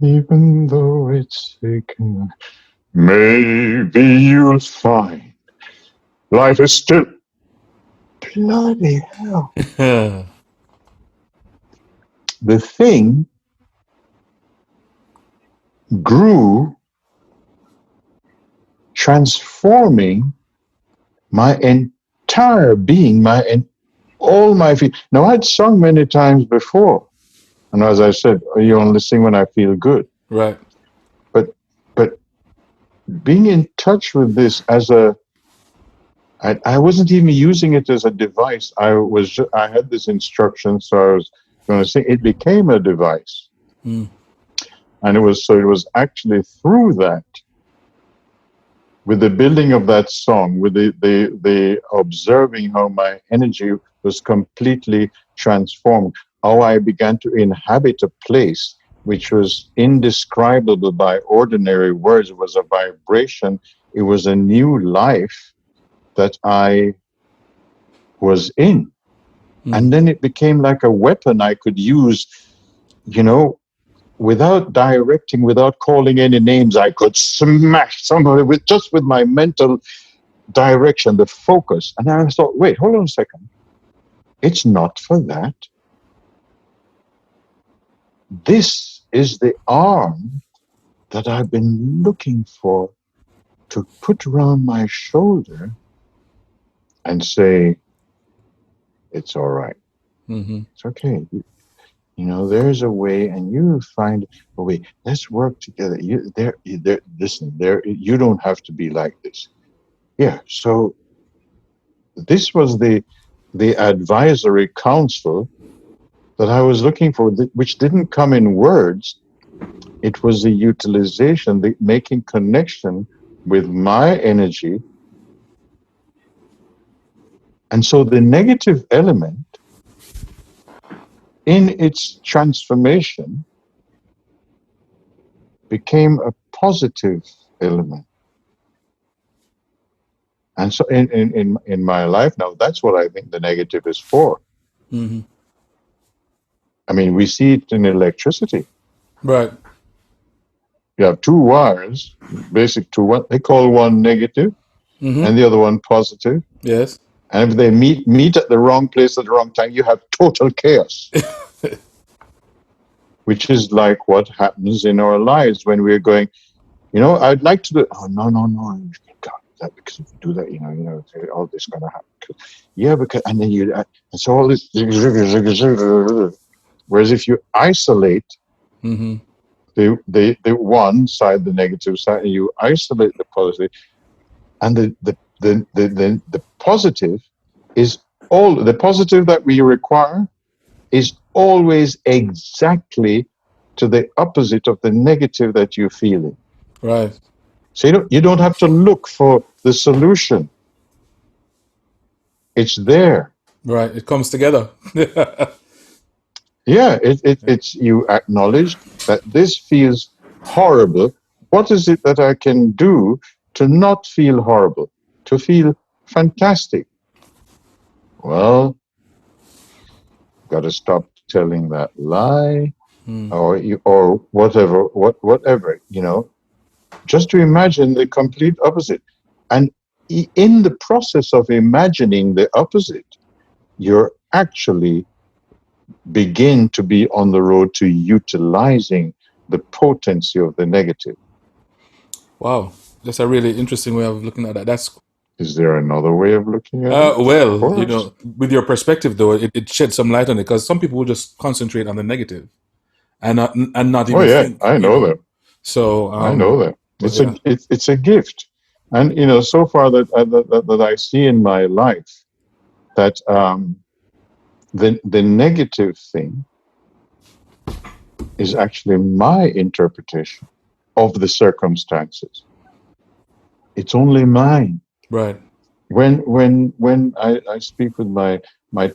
even though it's aching. Maybe you'll find life is still bloody hell. The thing grew, transforming my entire being, all my feet. Now, I'd sung many times before, and as I said, you only sing when I feel good. Right. But being in touch with this as I wasn't even using it as a device. I had this instruction, so I was going to sing. It became a device, and it was actually through that, with the building of that song, with the observing how my energy was completely transformed, how I began to inhabit a place which was indescribable by ordinary words. It was a vibration. It was a new life that I was in. And then it became like a weapon I could use, you know, without directing, without calling any names. I could smash somebody with my mental direction, the focus. And I thought, wait, hold on a second. It's not for that. This is the arm that I've been looking for to put around my shoulder and say, it's all right. It's okay. You know, there's a way, and you find a way. Let's work together. Listen, you don't have to be like this. Yeah. So this was the advisory council that I was looking for, which didn't come in words. It was the utilization, the making connection with my energy. And so the negative element, in its transformation, became a positive element. And so in my life now, that's what I think the negative is for. I mean, we see it in electricity. Right. You have two wires, basic two, what they call one negative and the other one positive. Yes. And if they meet at the wrong place at the wrong time, you have total chaos. which is like what happens in our lives when we're going, I'd like to do, oh, no, you can't do that, because if you do that, all this going to happen. Yeah, and then it's all this, whereas if you isolate Mm-hmm. the one side, the negative side, and you isolate the positive, and the positive is all, the positive that we require is always exactly to the opposite of the negative that you're feeling. Right. So you don't have to look for the solution. It's there. Right. It comes together. Yeah, it's you acknowledge that this feels horrible. What is it that I can do to not feel horrible, to feel fantastic? Well, got to stop telling that lie, or whatever. Just to imagine the complete opposite, and in the process of imagining the opposite, you're actually begin to be on the road to utilizing the potency of the negative. Wow, that's a really interesting way of looking at that. Is there another way of looking at it? Well, with your perspective though, it sheds some light on it, because some people will just concentrate on the negative and not even think. I know that. So I know that it's a gift, and so far that I see in my life that the negative thing is actually my interpretation of the circumstances. It's only mine. Right. When I speak with my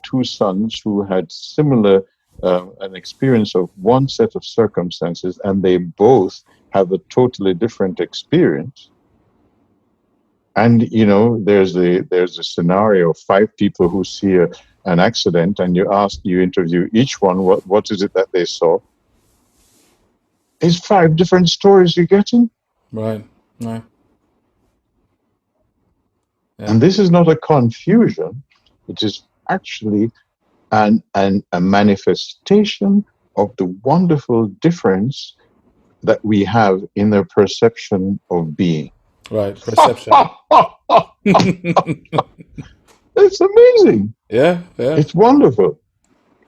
two sons who had similar an experience of one set of circumstances, and they both have a totally different experience. And there's a scenario of 5 people who see an accident, and you interview each one, what is it that they saw? It's 5 different stories you're getting. Right. Yeah. And this is not a confusion. It is actually a manifestation of the wonderful difference that we have in the perception of being. Right, perception. It's amazing. Yeah. It's wonderful.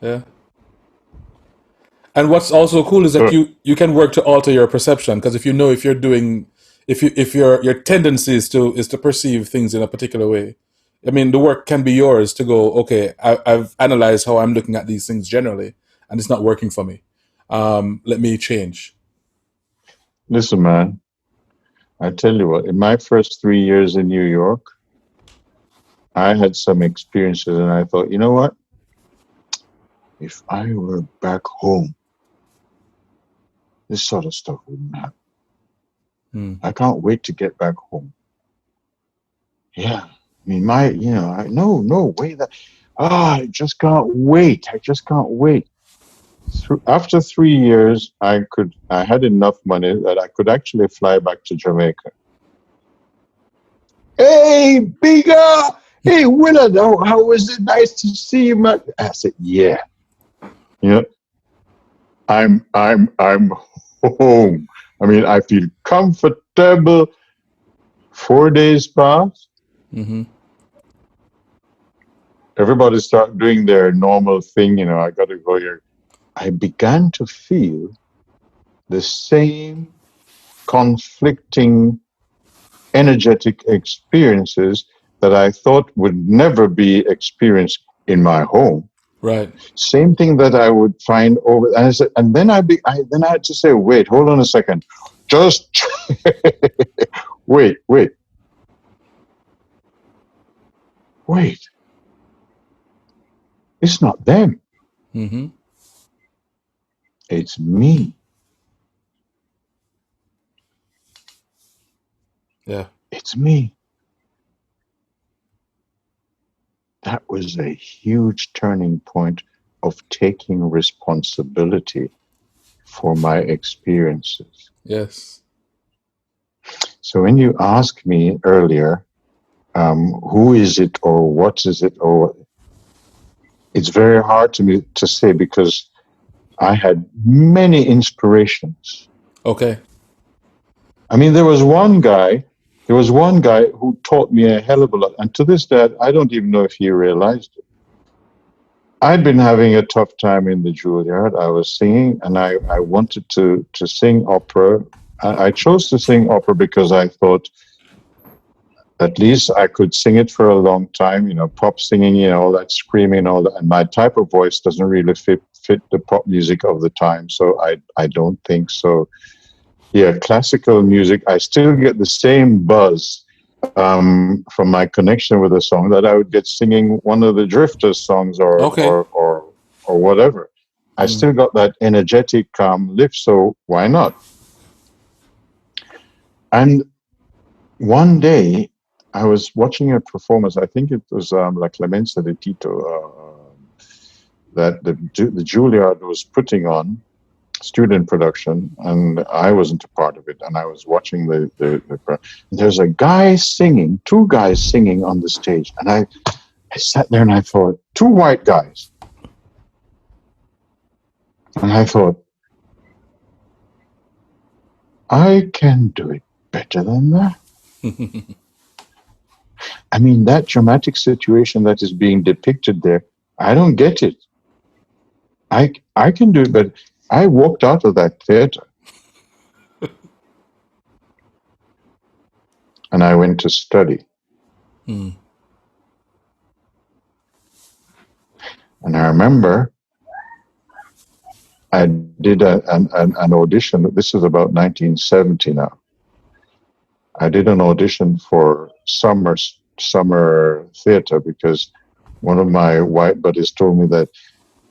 Yeah. And what's also cool is that you can work to alter your perception, because if you're doing, if your tendency is to perceive things in a particular way, I mean, the work can be yours to go, okay, I've analyzed how I'm looking at these things generally, and it's not working for me. Let me change. Listen, man, I tell you what, in my first 3 years in New York, I had some experiences, and I thought, you know what? If I were back home, this sort of stuff wouldn't happen. I can't wait to get back home. Yeah. I mean, no way that, I just can't wait. After 3 years, I had enough money that I could actually fly back to Jamaica. Hey, bigger! Hey, Willard, how was it? Nice to see you, man. I said, yeah. I'm home. I mean, I feel comfortable. 4 days pass. Mm-hmm. Everybody start doing their normal thing. I got to go here. I began to feel the same conflicting, energetic experiences that I thought would never be experienced in my home. Right. Same thing that I would find over, and I said, and then I had to say, wait, hold on a second, just wait. It's not them. Mm-hmm. It's me. Yeah. It's me. That was a huge turning point of taking responsibility for my experiences. Yes. So when you asked me earlier, who is it or what is it, or it's very hard to me to say, because I had many inspirations. Okay. I mean, there was one guy who taught me a hell of a lot. And to this day, I don't even know if he realized it. I'd been having a tough time in the Julliard. I was singing, and I wanted to sing opera. I chose to sing opera because I thought at least I could sing it for a long time, you know, pop singing, you know, all that screaming, all that. And my type of voice doesn't really fit the pop music of the time. So I don't think so. Yeah, classical music, I still get the same buzz from my connection with the song that I would get singing one of the Drifters songs or whatever. I still got that energetic lift, so why not? And one day I was watching a performance, I think it was La Clemenza de Tito, that the Julliard was putting on, student production, and I wasn't a part of it, and I was watching there's a guy singing, two guys singing on the stage, and I sat there and I thought, two white guys, and I thought, I can do it better than that. I mean, that dramatic situation that is being depicted there, I don't get it. I can do it, but I walked out of that theater and I went to study. And I remember I did an audition. This is about 1970 now. I did an audition for summer theater because one of my white buddies told me that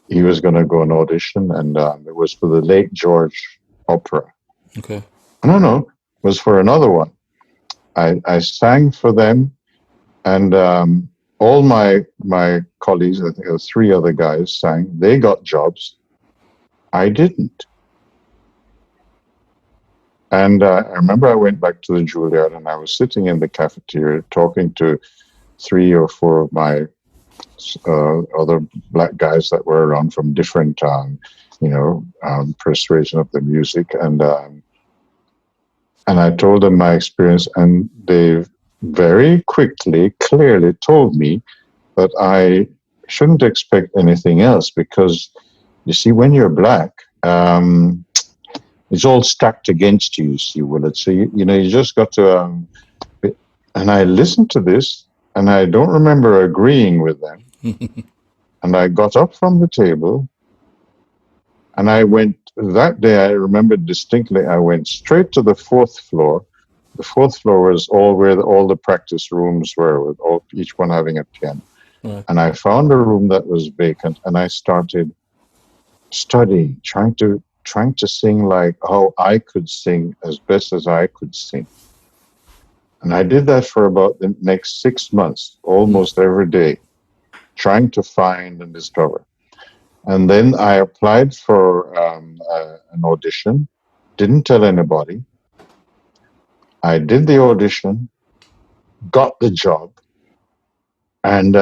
he was going to go on audition, and it was for the Lake George Opera. Okay. No, it was for another one. I sang for them, and all my colleagues, I think there were three other guys, sang. They got jobs. I didn't. And I remember I went back to the Julliard, and I was sitting in the cafeteria talking to three or four of my other black guys that were around from different, persuasion of the music, and I told them my experience, and they very quickly, clearly told me that I shouldn't expect anything else because, you see, when you're black, it's all stacked against you, see, Willard. So you just got to. And I listened to this, and I don't remember agreeing with them. And I got up from the table, and I went, that day I remember distinctly, I went straight to the fourth floor. The fourth floor was where all the practice rooms were, with each one having a piano. Right. And I found a room that was vacant, and I started studying, trying to sing like how I could sing as best as I could sing. And I did that for about the next 6 months, almost every day, trying to find and discover. And then I applied for an audition, didn't tell anybody. I did the audition, got the job. And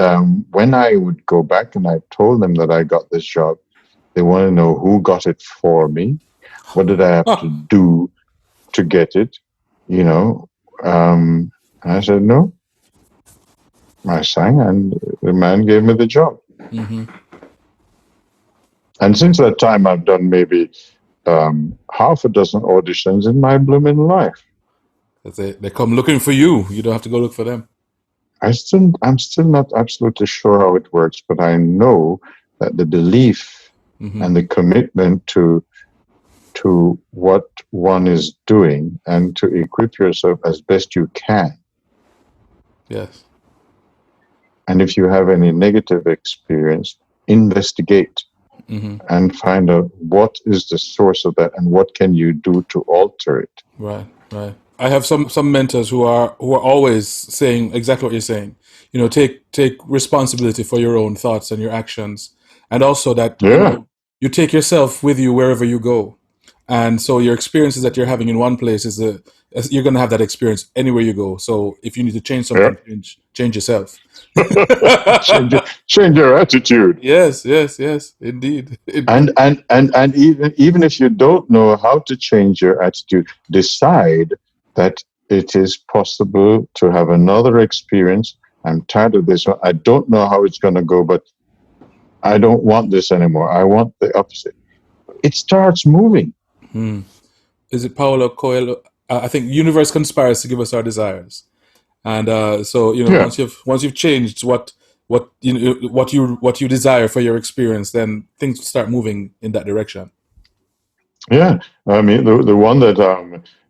when I would go back and I told them that I got this job, they want to know who got it for me. What did I have to do to get it? And I said, no. I sang, and the man gave me the job. Mm-hmm. And since that time, I've done maybe half a dozen auditions in my blooming life. They come looking for you. You don't have to go look for them. I'm still not absolutely sure how it works, but I know that the belief and the commitment to what one is doing and to equip yourself as best you can. Yes. And if you have any negative experience, investigate and find out what is the source of that and what can you do to alter it. Right. I have some mentors who are always saying exactly what you're saying. Take responsibility for your own thoughts and your actions, and also that you take yourself with you wherever you go. And so your experiences that you're having in one place you're going to have that experience anywhere you go. So if you need to change Yeah. something, change yourself. Change your attitude. Yes, yes, yes, indeed, indeed. And even if you don't know how to change your attitude, decide that it is possible to have another experience. I'm tired of this one. I don't know how it's going to go, but I don't want this anymore. I want the opposite. It starts moving. Is it Paulo Coelho? I think universe conspires to give us our desires, and so Yeah. once you've changed what you desire for your experience, then things start moving in that direction. Yeah. I mean, the one that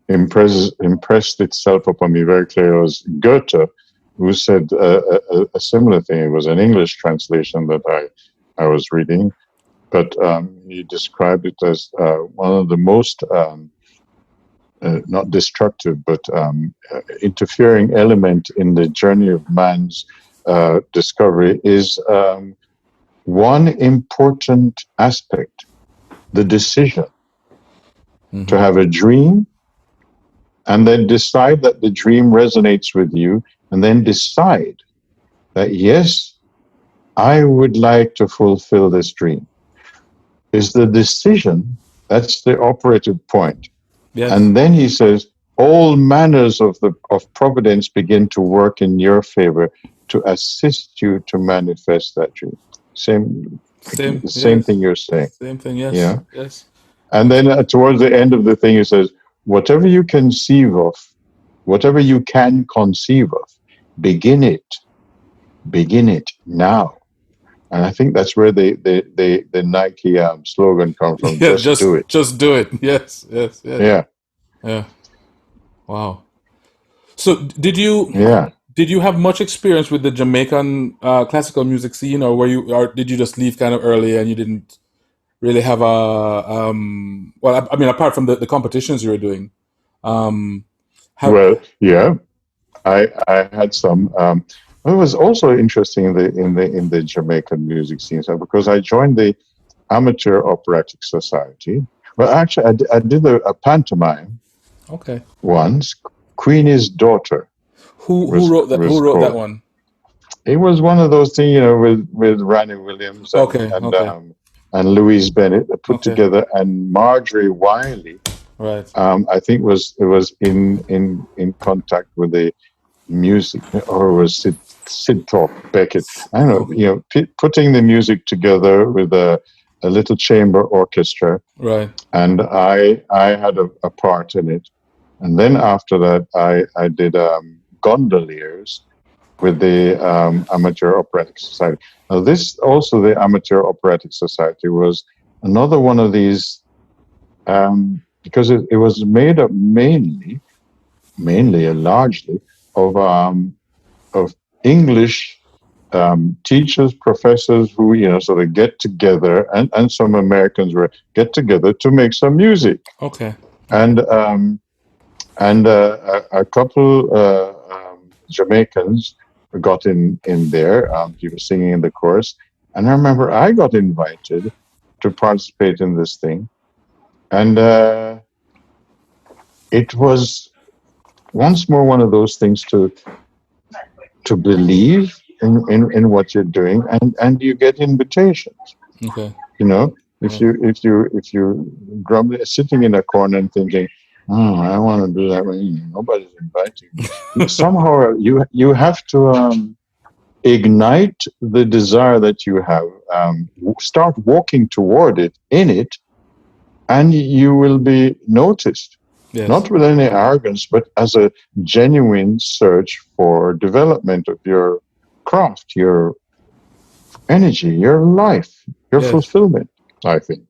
impressed itself upon me very clearly was Goethe, who said a similar thing. It was an English translation that I was reading, but he described it as one of the most not destructive, but interfering element in the journey of man's discovery is one important aspect, the decision to have a dream and then decide that the dream resonates with you, and then decide that, yes, I would like to fulfill this dream. Is the decision, that's the operative point. Yes. And then he says, all manners of providence begin to work in your favor to assist you to manifest that dream. Same Yes. thing you're saying. Same thing, yes. Yeah. Yes. And then towards the end of the thing, he says, whatever you conceive of, whatever you can conceive of, begin it now. And I think that's where the Nike slogan comes from. Yeah, just do it. Just do it. Yes, yes, yes. Yeah. Yeah. Wow. So did you have much experience with the Jamaican classical music scene, or did you just leave kind of early and you didn't really have a well, I mean, apart from the competitions you were doing? Well, yeah, I had some. It was also interesting in the Jamaican music scene, so because I joined the Amateur Operatic Society. Well, actually, I did a pantomime. Okay. Once, Queenie's Daughter. Who wrote that? Who wrote that one? It was one of those things, with Randy Williams and Louise Bennett put together, and Marjorie Wiley. Right. I think it was in contact with the music, or was Sid Thorpe Beckett. I don't know. Putting the music together with a little chamber orchestra. Right. And I had a part in it. And then after that, I did Gondoliers with the Amateur Operatic Society. Now, the Amateur Operatic Society was another one of these, because it was made up mainly and largely of English teachers, professors who, so they get together, and some Americans get together to make some music. Okay. And a couple Jamaicans got in there. People singing in the chorus, and I remember I got invited to participate in this thing, and it was once more one of those things to believe in what you're doing, and you get invitations. Okay. If you grumbling, sitting in a corner and thinking, I want to do that, nobody's inviting me. Somehow you have to ignite the desire that you have, start walking toward it, and you will be noticed. Yes. Not with any arrogance, but as a genuine search for development of your craft, your energy, your life, your fulfillment, I think.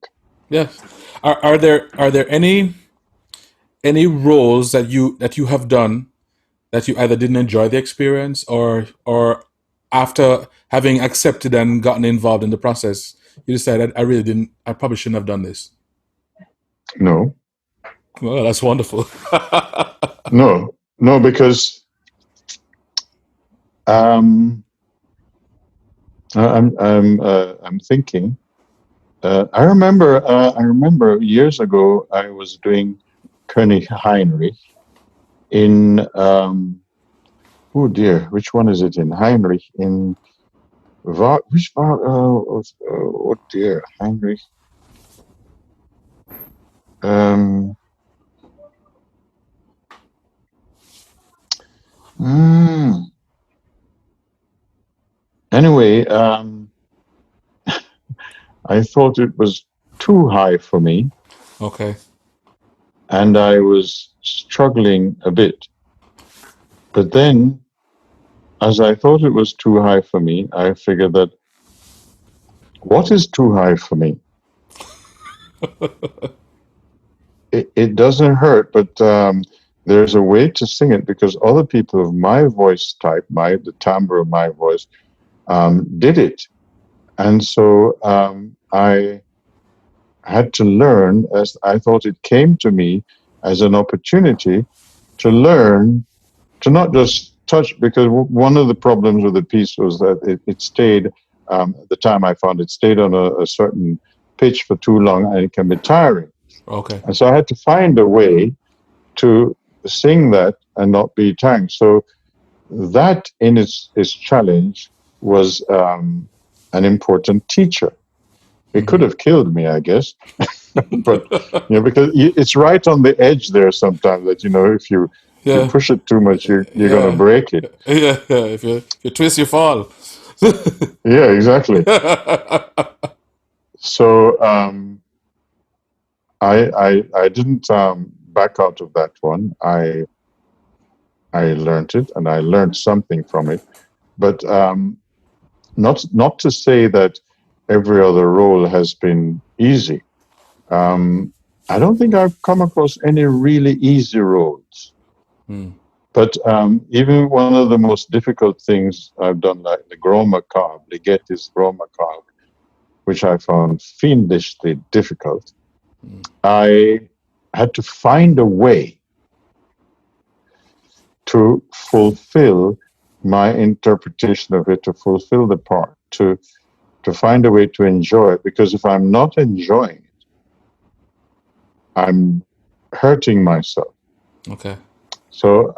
Yes. Are there any roles that you have done that you either didn't enjoy the experience, or after having accepted and gotten involved in the process, you decided I probably shouldn't have done this? No. Well, that's wonderful. No, because I'm thinking I remember. I remember years ago I was doing König Heinrich in. Oh dear, which one is it in? Heinrich in. Which part? Oh dear, Heinrich. Anyway, I thought it was too high for me, Okay. and I was struggling a bit. But then, as I thought it was too high for me, I figured that what is too high for me? It doesn't hurt, but there's a way to sing it because other people of my voice type, the timbre of my voice, did it. And so I had to learn, as I thought it came to me as an opportunity to learn to not just touch, because one of the problems with the piece was that it stayed, at the time I found it stayed on a certain pitch for too long and it can be tiring. Okay. And so I had to find a way to sing that and not be tiring. So that in its challenge was an important teacher. It could have killed me, I guess, but because it's right on the edge there sometimes that if you push it too much, you're going to break it. Yeah. If you twist, you fall. Yeah, exactly. So I didn't back out of that one. I learned it, and I learned something from it, but not to say that every other role has been easy. I don't think I've come across any really easy roles. But even one of the most difficult things I've done, like the Gros Macabre, Ligeti's Gros Macabre, which I found fiendishly difficult, I had to find a way to fulfill my interpretation of it, to fulfill the part, to find a way to enjoy it. Because if I'm not enjoying it, I'm hurting myself. Okay. So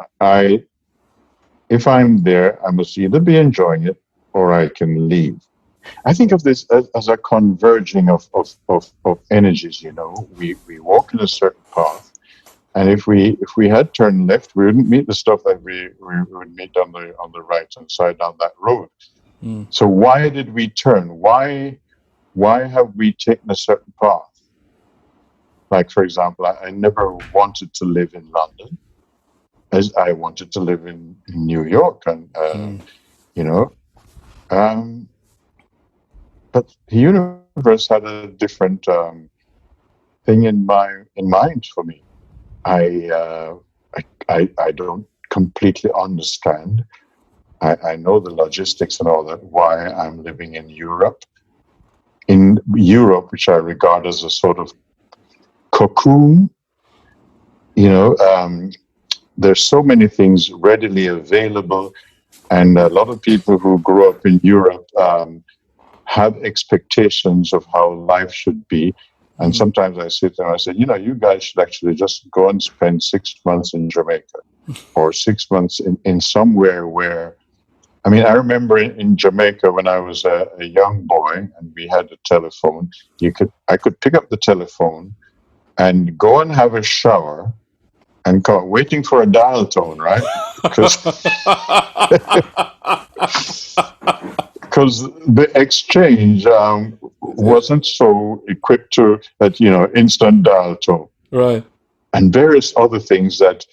if I'm there, I must either be enjoying it or I can leave. I think of this as a converging of energies. We walk in a certain path, and if we had turned left, we wouldn't meet the stuff that we would meet on the right hand side down that road. So why did we turn? Why have we taken a certain path? Like, for example, I never wanted to live in London, as I wanted to live in New York, and but the universe had a different thing in mind for me. I don't completely understand. I know the logistics and all that, why I'm living in Europe. In Europe, which I regard as a sort of cocoon, there's so many things readily available, and a lot of people who grow up in Europe have expectations of how life should be. And sometimes I sit there and I say, you guys should actually just go and spend 6 months in Jamaica or 6 months in somewhere where, I remember in Jamaica when I was a young boy and we had a telephone, I could pick up the telephone and go and have a shower and call, waiting for a dial tone, right? Because the exchange wasn't so equipped to that, instant dial tone. Right. And various other things that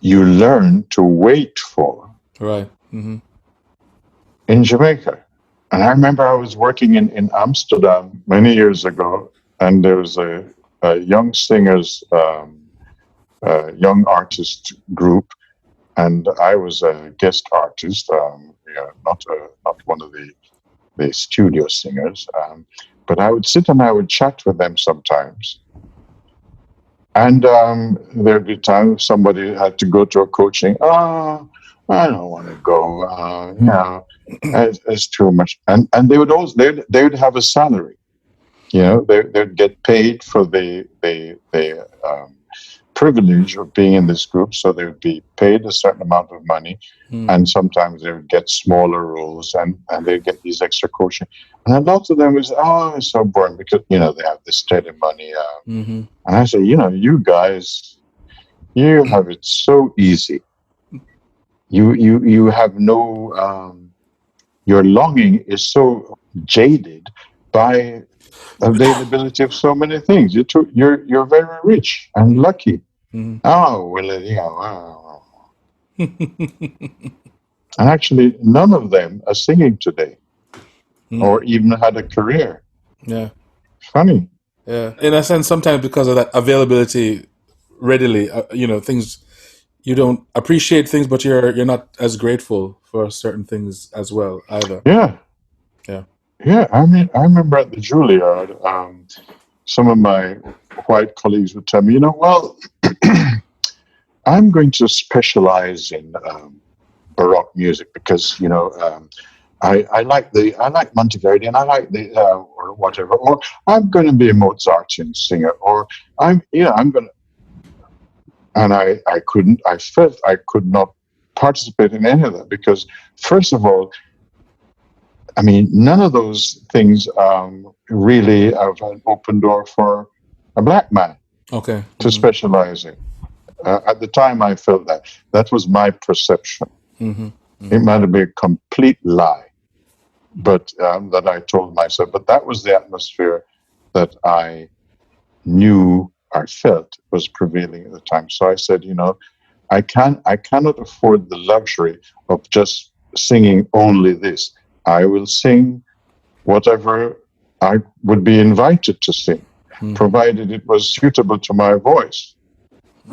you learn to wait for. Right. In Jamaica. And I remember I was working in Amsterdam many years ago, and there was a young singers, young artist group, and I was a guest artist, not one of the studio singers, but I would sit and I would chat with them sometimes. And there'd be times somebody had to go to a coaching. I don't want to go. It's too much. And they would have a salary. they'd get paid for the privilege of being in this group, so they would be paid a certain amount of money, and sometimes they would get smaller roles, and they'd get these extra coaching. And a lot of them was, it's so boring because they have this steady money. And I say, you guys, you have it so easy. You have no your longing is so jaded by availability of so many things. You're very rich and lucky. Oh, well, and actually, none of them are singing today, or even had a career. Yeah, funny. Yeah, in a sense, sometimes because of that availability, readily, things you don't appreciate things, but you're not as grateful for certain things as well either. Yeah. I remember at the Julliard, some of my white colleagues would tell me, well, I'm going to specialize in Baroque music because I like Monteverdi and I like the or whatever, or I'm going to be a Mozartian singer, or I'm going to, and I felt I could not participate in any of that because, first of all, I mean, none of those things really have an open door for a black man to specialize in. At the time, I felt that was my perception. It might have been a complete lie, but that I told myself. But that was the atmosphere that I knew or felt was prevailing at the time. So I said, I cannot afford the luxury of just singing only this. I will sing whatever I would be invited to sing, provided it was suitable to my voice.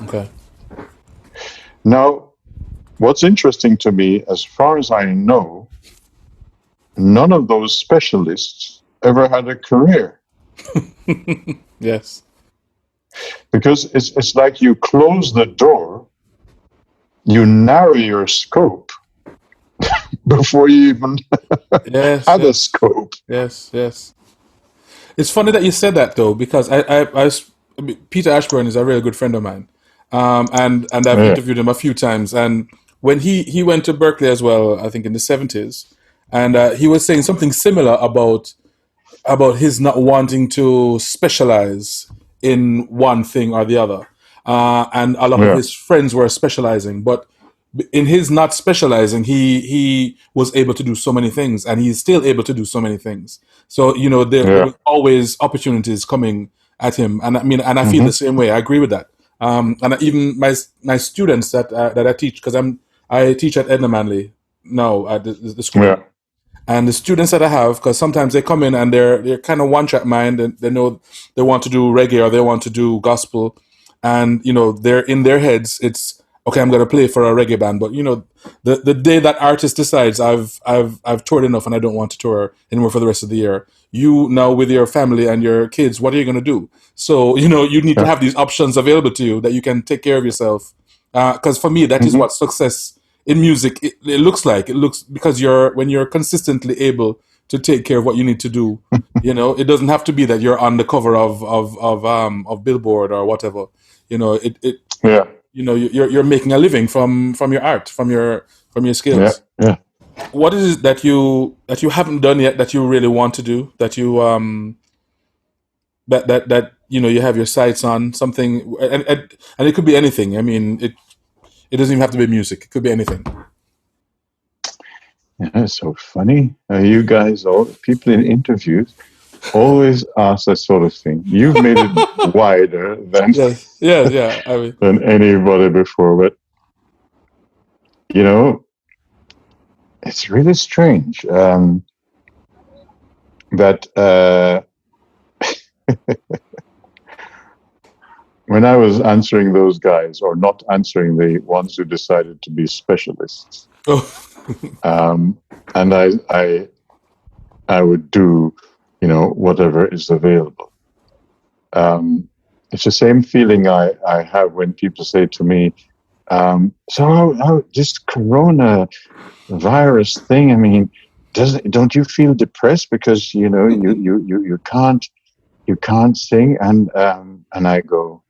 Okay. Now, what's interesting to me, as far as I know, none of those specialists ever had a career. Yes. Because it's like you close the door, you narrow your scope before you even have a scope. Yes. It's funny that you said that though, because I Peter Ashburn is a really good friend of mine, and I've interviewed him a few times. And when he went to Berkeley as well, I think in the 70s, and he was saying something similar about his not wanting to specialize in one thing or the other, and a lot of his friends were specializing, but in his not specializing, he was able to do so many things, and he's still able to do so many things. So there were always opportunities coming at him, and I feel the same way. I agree with that. And even my students that I teach, because I teach at Edna Manley now at the school. Yeah. And the students that I have, because sometimes they come in and they're kind of one-track mind, and they know they want to do reggae or they want to do gospel, and they're in their heads. It's okay, I'm going to play for a reggae band, but the day that artist decides I've toured enough and I don't want to tour anymore for the rest of the year, you now with your family and your kids, what are you going to do? So you need to have these options available to you that you can take care of yourself. Because for me, that is what success in music it looks like. It looks because when you're consistently able to take care of what you need to do. It doesn't have to be that you're on the cover of Billboard or whatever. You're making a living from your art, from your skills. Yeah. What is it that you haven't done yet that you really want to do, that you that you have your sights on something, and it could be anything. I mean, it doesn't even have to be music. It could be anything. Yeah, it's so funny. You guys, all people in interviews, always ask that sort of thing. You've made it wider than than anybody before, but it's really strange that when I was answering those guys, or not answering the ones who decided to be specialists, and I would do whatever is available. It's the same feeling I have when people say to me, so how this corona virus thing, I mean, don't you feel depressed because you can't you can't sing, and I go,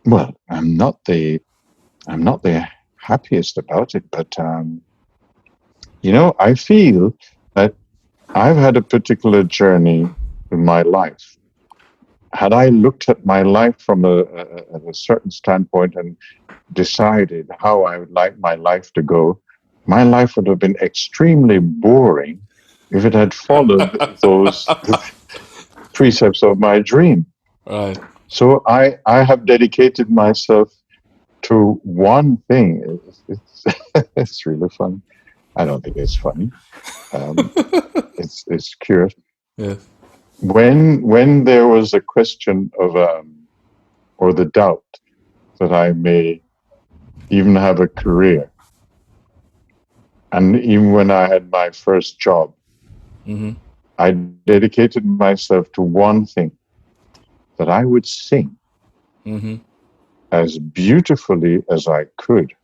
well, I'm not the happiest about it, but I feel that I've had a particular journey in my life. Had I looked at my life from a certain standpoint and decided how I would like my life to go, my life would have been extremely boring if it had followed those precepts of my dream. Right. So I have dedicated myself to one thing. It's really funny. I don't think it's funny. It's curious. Yes. When there was a question of or the doubt that I may even have a career, and even when I had my first job, I dedicated myself to one thing, that I would sing as beautifully as I could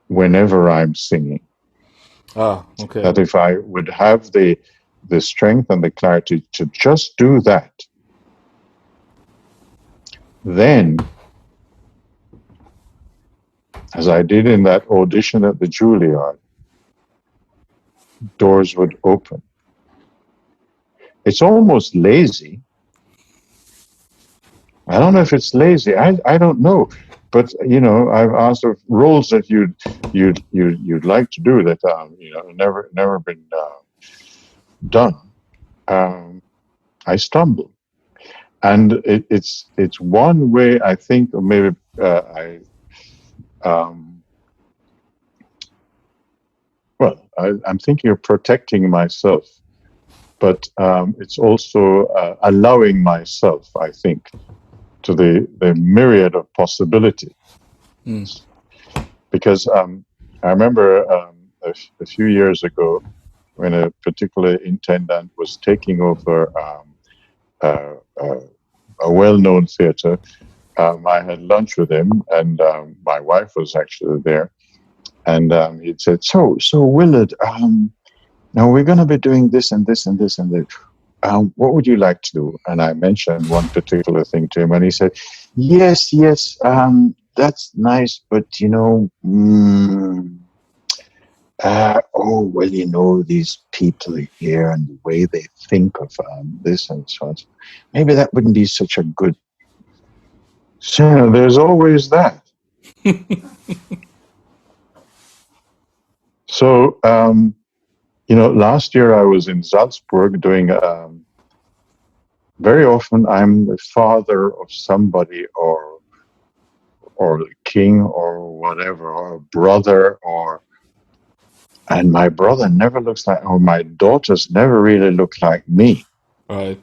whenever I'm singing. Okay. That if I would have the strength and the clarity to just do that, then, as I did in that audition at the Julliard, doors would open. It's almost lazy. I don't know if it's lazy. I don't know. But I've asked of roles that you'd like to do that never been done. I stumble, and it's one way I think, or maybe I'm thinking of protecting myself, but it's also allowing myself, I think, to the myriad of possibilities. Because I remember a few years ago when a particular intendant was taking over a well-known theatre. I had lunch with him, and my wife was actually there. And he'd said, so Willard, now we're going to be doing this and this and this and this. What would you like to do? And I mentioned one particular thing to him, and he said, yes, that's nice, but these people here and the way they think of this and so on. Maybe that wouldn't be such a good. So there's always that. So, last year I was in Salzburg doing, very often I'm the father of somebody or the king or whatever, or a brother, and my brother never looks like, or my daughters never really look like me. Right.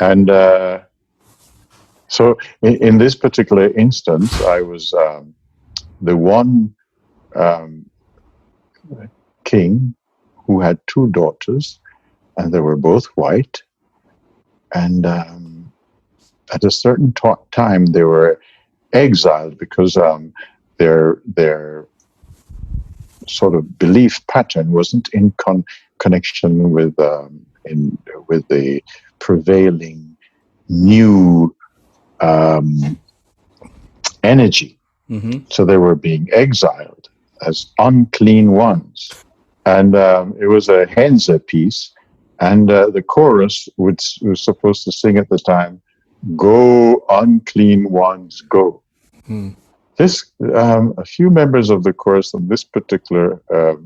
And so in this particular instance, I was the one king who had two daughters, and they were both white. And at a certain time, they were exiled because their sort of belief pattern wasn't in connection with the prevailing new energy. So they were being exiled as unclean ones. And it was a Henze piece, and the chorus was supposed to sing at the time, "Go, unclean ones, go." This a few members of the chorus on this particular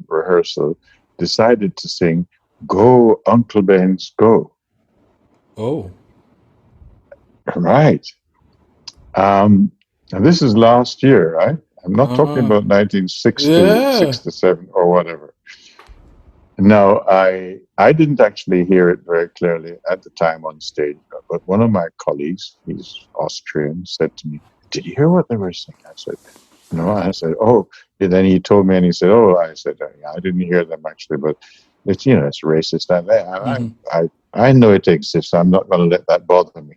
rehearsal decided to sing, "Go, Uncle Ben's, go." Oh. Right. And this is last year, right? I'm not talking about 1960, 67 or whatever. Now, I didn't actually hear it very clearly at the time on stage, but one of my colleagues, he's Austrian, said to me, "Did you hear what they were saying?" I said, "No." I said, "Oh." And then he told me, and he said, "Oh." I said, "I didn't hear them actually, but it's it's racist. I know it exists. I'm not going to let that bother me."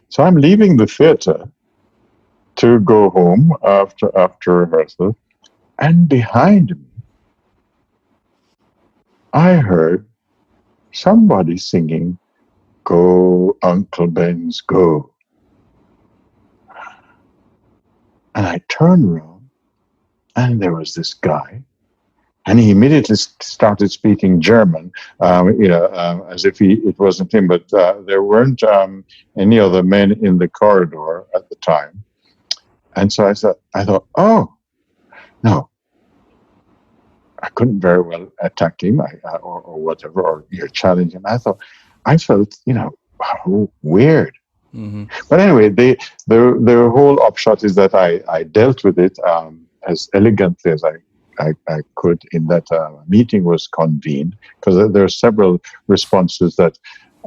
So I'm leaving the theater to go home after rehearsal, and behind me I heard somebody singing, "Go, Uncle Ben's, go." And I turned around, and there was this guy, and he immediately started speaking German, as if it wasn't him. But there weren't any other men in the corridor at the time, and so I thought, oh no, I couldn't very well attack him or whatever, or challenge him. I felt, how weird. Mm-hmm. But anyway, the whole upshot is that I dealt with it as elegantly as I could in that meeting was convened, because there are several responses that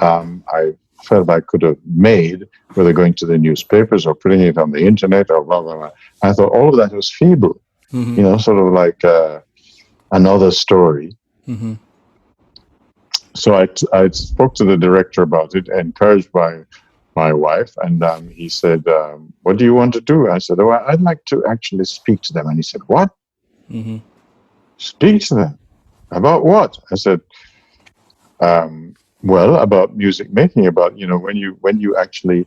I felt I could have made, whether going to the newspapers or putting it on the internet or blah, blah, blah. I thought all of that was feeble, Mm-hmm. sort of like another story. Mm-hmm. So I spoke to the director about it, encouraged by my wife, and he said, "What do you want to do?" I said, "Oh, I'd like to actually speak to them." And he said, "What? Mm-hmm. Speak to them? About what?" I said, "Well, about music making. About when you actually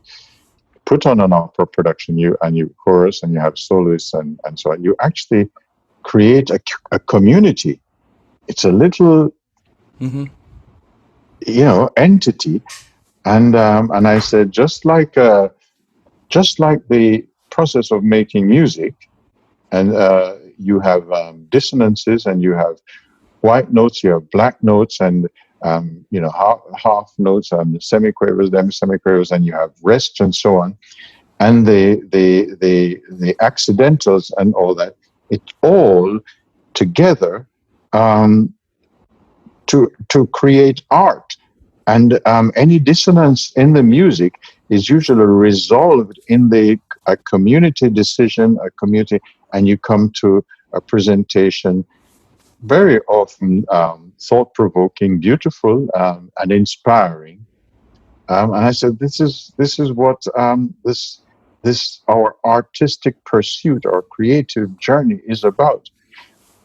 put on an opera production, you chorus and you have soloists and so on. You actually create a community. It's a little." Mm-hmm. Entity, and I said, just like the process of making music, and you have dissonances, and you have white notes, you have black notes, and half notes, semiquavers, demi-semiquavers, and you have rests and so on, and the accidentals and all that. It's all together. To create art, and any dissonance in the music is usually resolved in a community decision, and you come to a presentation, very often thought-provoking, beautiful, and inspiring. And I said, this is what this our artistic pursuit, our creative journey is about.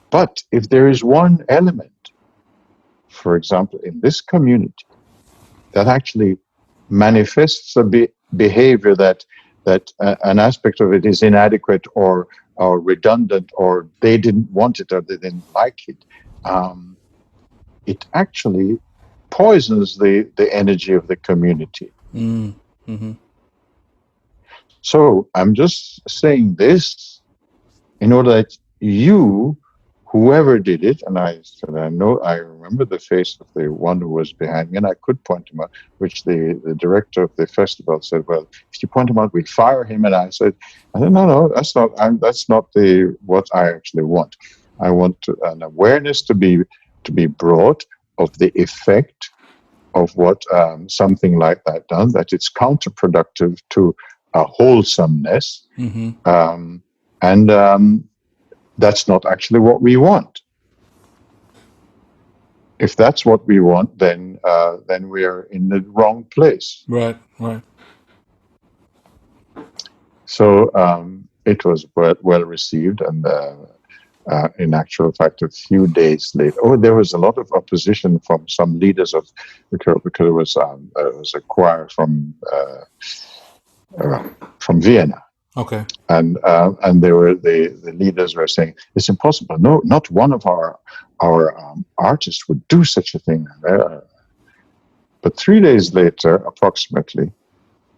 But if there is one element, for example, in this community, that actually manifests a behavior that an aspect of it is inadequate or redundant, or they didn't want it or they didn't like it, it actually poisons the energy of the community. Mm-hmm. So I'm just saying this in order that whoever did it, and I said, I remember the face of the one who was behind me, and I could point him out, which the director of the festival said, "Well, if you point him out, we'll fire him." And I said, no, that's not what I actually want. I want an awareness to be brought of the effect of what something like that does, that it's counterproductive to a wholesomeness, and that's not actually what we want. If that's what we want, then we are in the wrong place. Right. So it was well received, and in actual fact, a few days later, there was a lot of opposition from some leaders of because it was a choir from Vienna. Okay. And they were the leaders were saying, it's impossible. No, not one of our artists would do such a thing. But 3 days later, approximately,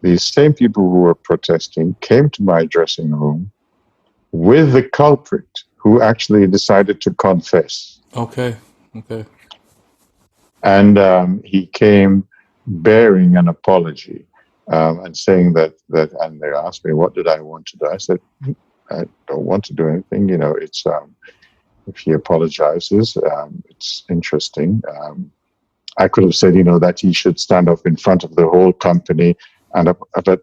these same people who were protesting came to my dressing room with the culprit, who actually decided to confess. Okay. And he came bearing an apology. And saying that, and they asked me, what did I want to do? I said, I don't want to do anything. It's if he apologizes, it's interesting. I could have said, that he should stand up in front of the whole company, but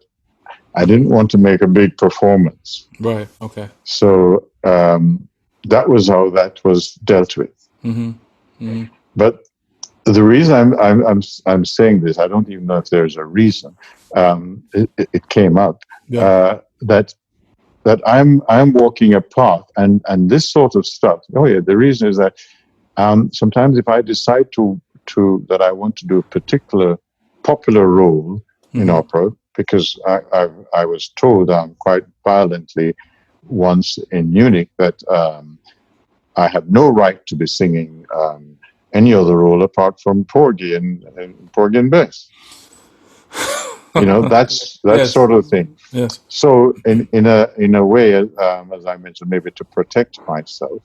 I didn't want to make a big performance. Right. Okay. So that was how that was dealt with. But the reason I'm saying this, I don't even know if there's a reason. It came up that I'm walking a path, and this sort of stuff. Oh yeah, the reason is that Sometimes if I decide to that I want to do a particular popular role in opera, because I was told quite violently once in Munich that I have no right to be singing any other role apart from Porgy and Bess. That's Yes. sort of thing. Yes. So in a way, as I mentioned, maybe to protect myself,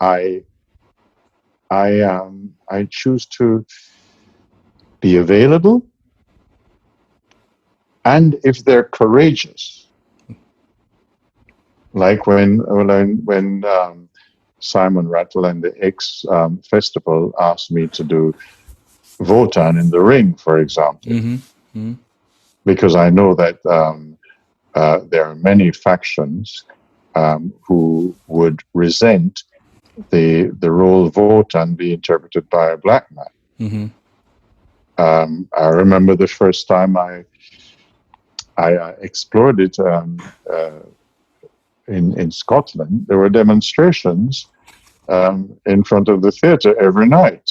I choose to be available, and if they're courageous, like when Simon Rattle and the X Festival asked me to do Wotan in the Ring, for example, because I know that there are many factions who would resent the role of Wotan be interpreted by a black man. I remember the first time I explored it in Scotland. There were demonstrations in front of the theatre every night.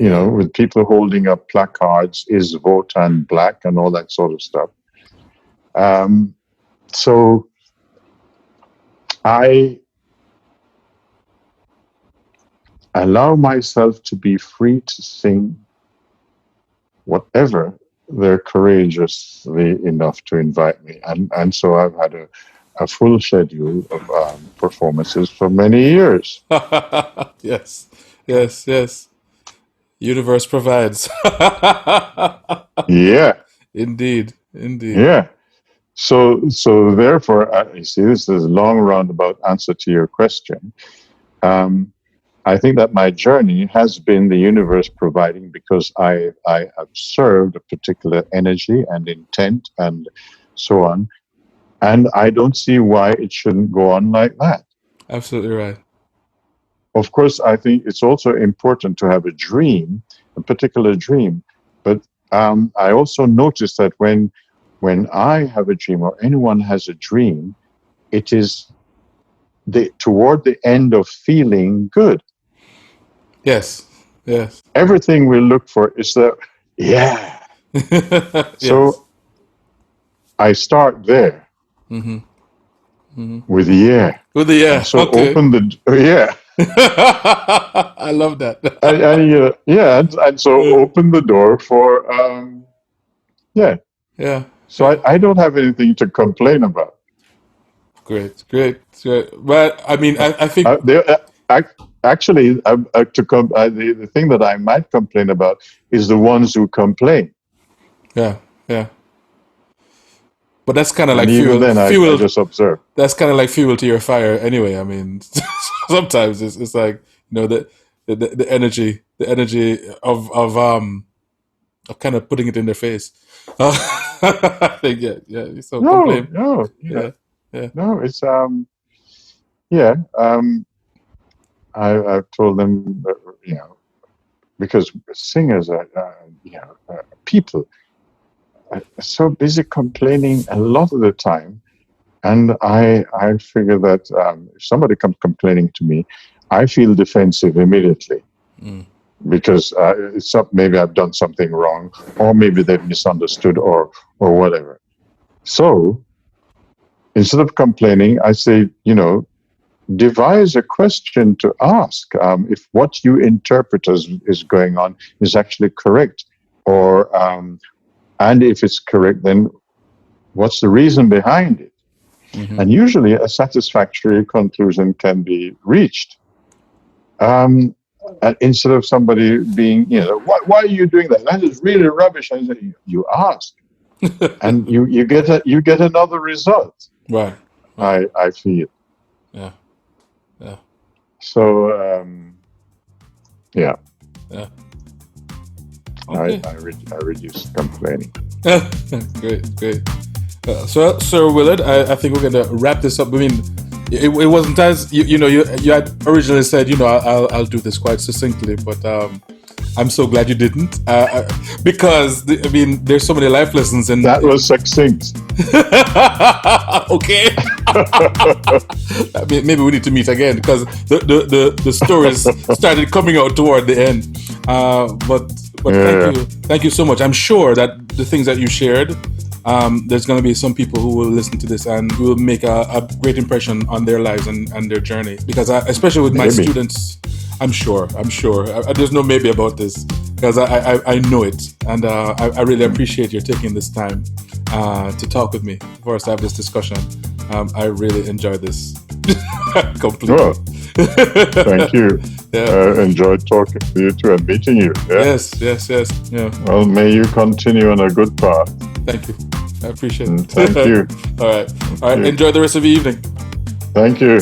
With people holding up placards, "Is Wotan black?" and all that sort of stuff. So I allow myself to be free to sing whatever they're courageously enough to invite me. And so I've had a full schedule of performances for many years. Yes. Universe provides. Yeah. Indeed. Yeah. So therefore, you see, this is a long roundabout answer to your question. I think that my journey has been the universe providing, because I have served a particular energy and intent and so on. And I don't see why it shouldn't go on like that. Absolutely right. Of course, I think it's also important to have a dream, a particular dream. But I also notice that when I have a dream, or anyone has a dream, it is toward the end of feeling good. Yes. Everything we look for is the yeah. So I start there with the yeah. With the yeah. So okay. open the yeah. I love that. And so open the door for yeah. So I don't have anything to complain about. Great. But I mean, I think actually, the thing that I might complain about is the ones who complain. Yeah. But that's kind of like fuel. Then I just observe. That's kind of like fuel to your fire, anyway. I mean, sometimes it's like the energy of kind of putting it in their face. I think yeah. So complain. No. It's I've told them that, because singers are people are so busy complaining a lot of the time, and I figure that if somebody comes complaining to me, I feel defensive immediately. Because maybe I've done something wrong, or maybe they've misunderstood, or whatever. So instead of complaining, I say, devise a question to ask if what you interpret as is going on is actually correct, or and if it's correct, then what's the reason behind it? And usually a satisfactory conclusion can be reached. Instead of somebody being, why are you doing that? That is really rubbish. I say, you ask, and you get another result. Right. I feel. Yeah. So yeah. Okay. I reduce complaining. Great. So, Sir Willard, I think we're gonna wrap this up. I mean, it wasn't as you had originally said. I'll do this quite succinctly, but I'm so glad you didn't, because there's so many life lessons in that. Was succinct. Okay. Maybe we need to meet again because the stories started coming out toward the end. But thank you so much. I'm sure that the things that you shared, there's going to be some people who will listen to this and will make a great impression on their lives and their journey. Because especially with my students, I'm sure. There's no maybe about this because I know it, and I really appreciate your taking this time to talk with me for us to have this discussion. I really enjoyed this completely. Oh, thank you. Enjoyed talking to you too and meeting you. Yeah? Yes. Yeah. Well, may you continue on a good path. Thank you. I appreciate it. Thank you. All right. Enjoy the rest of the evening. Thank you.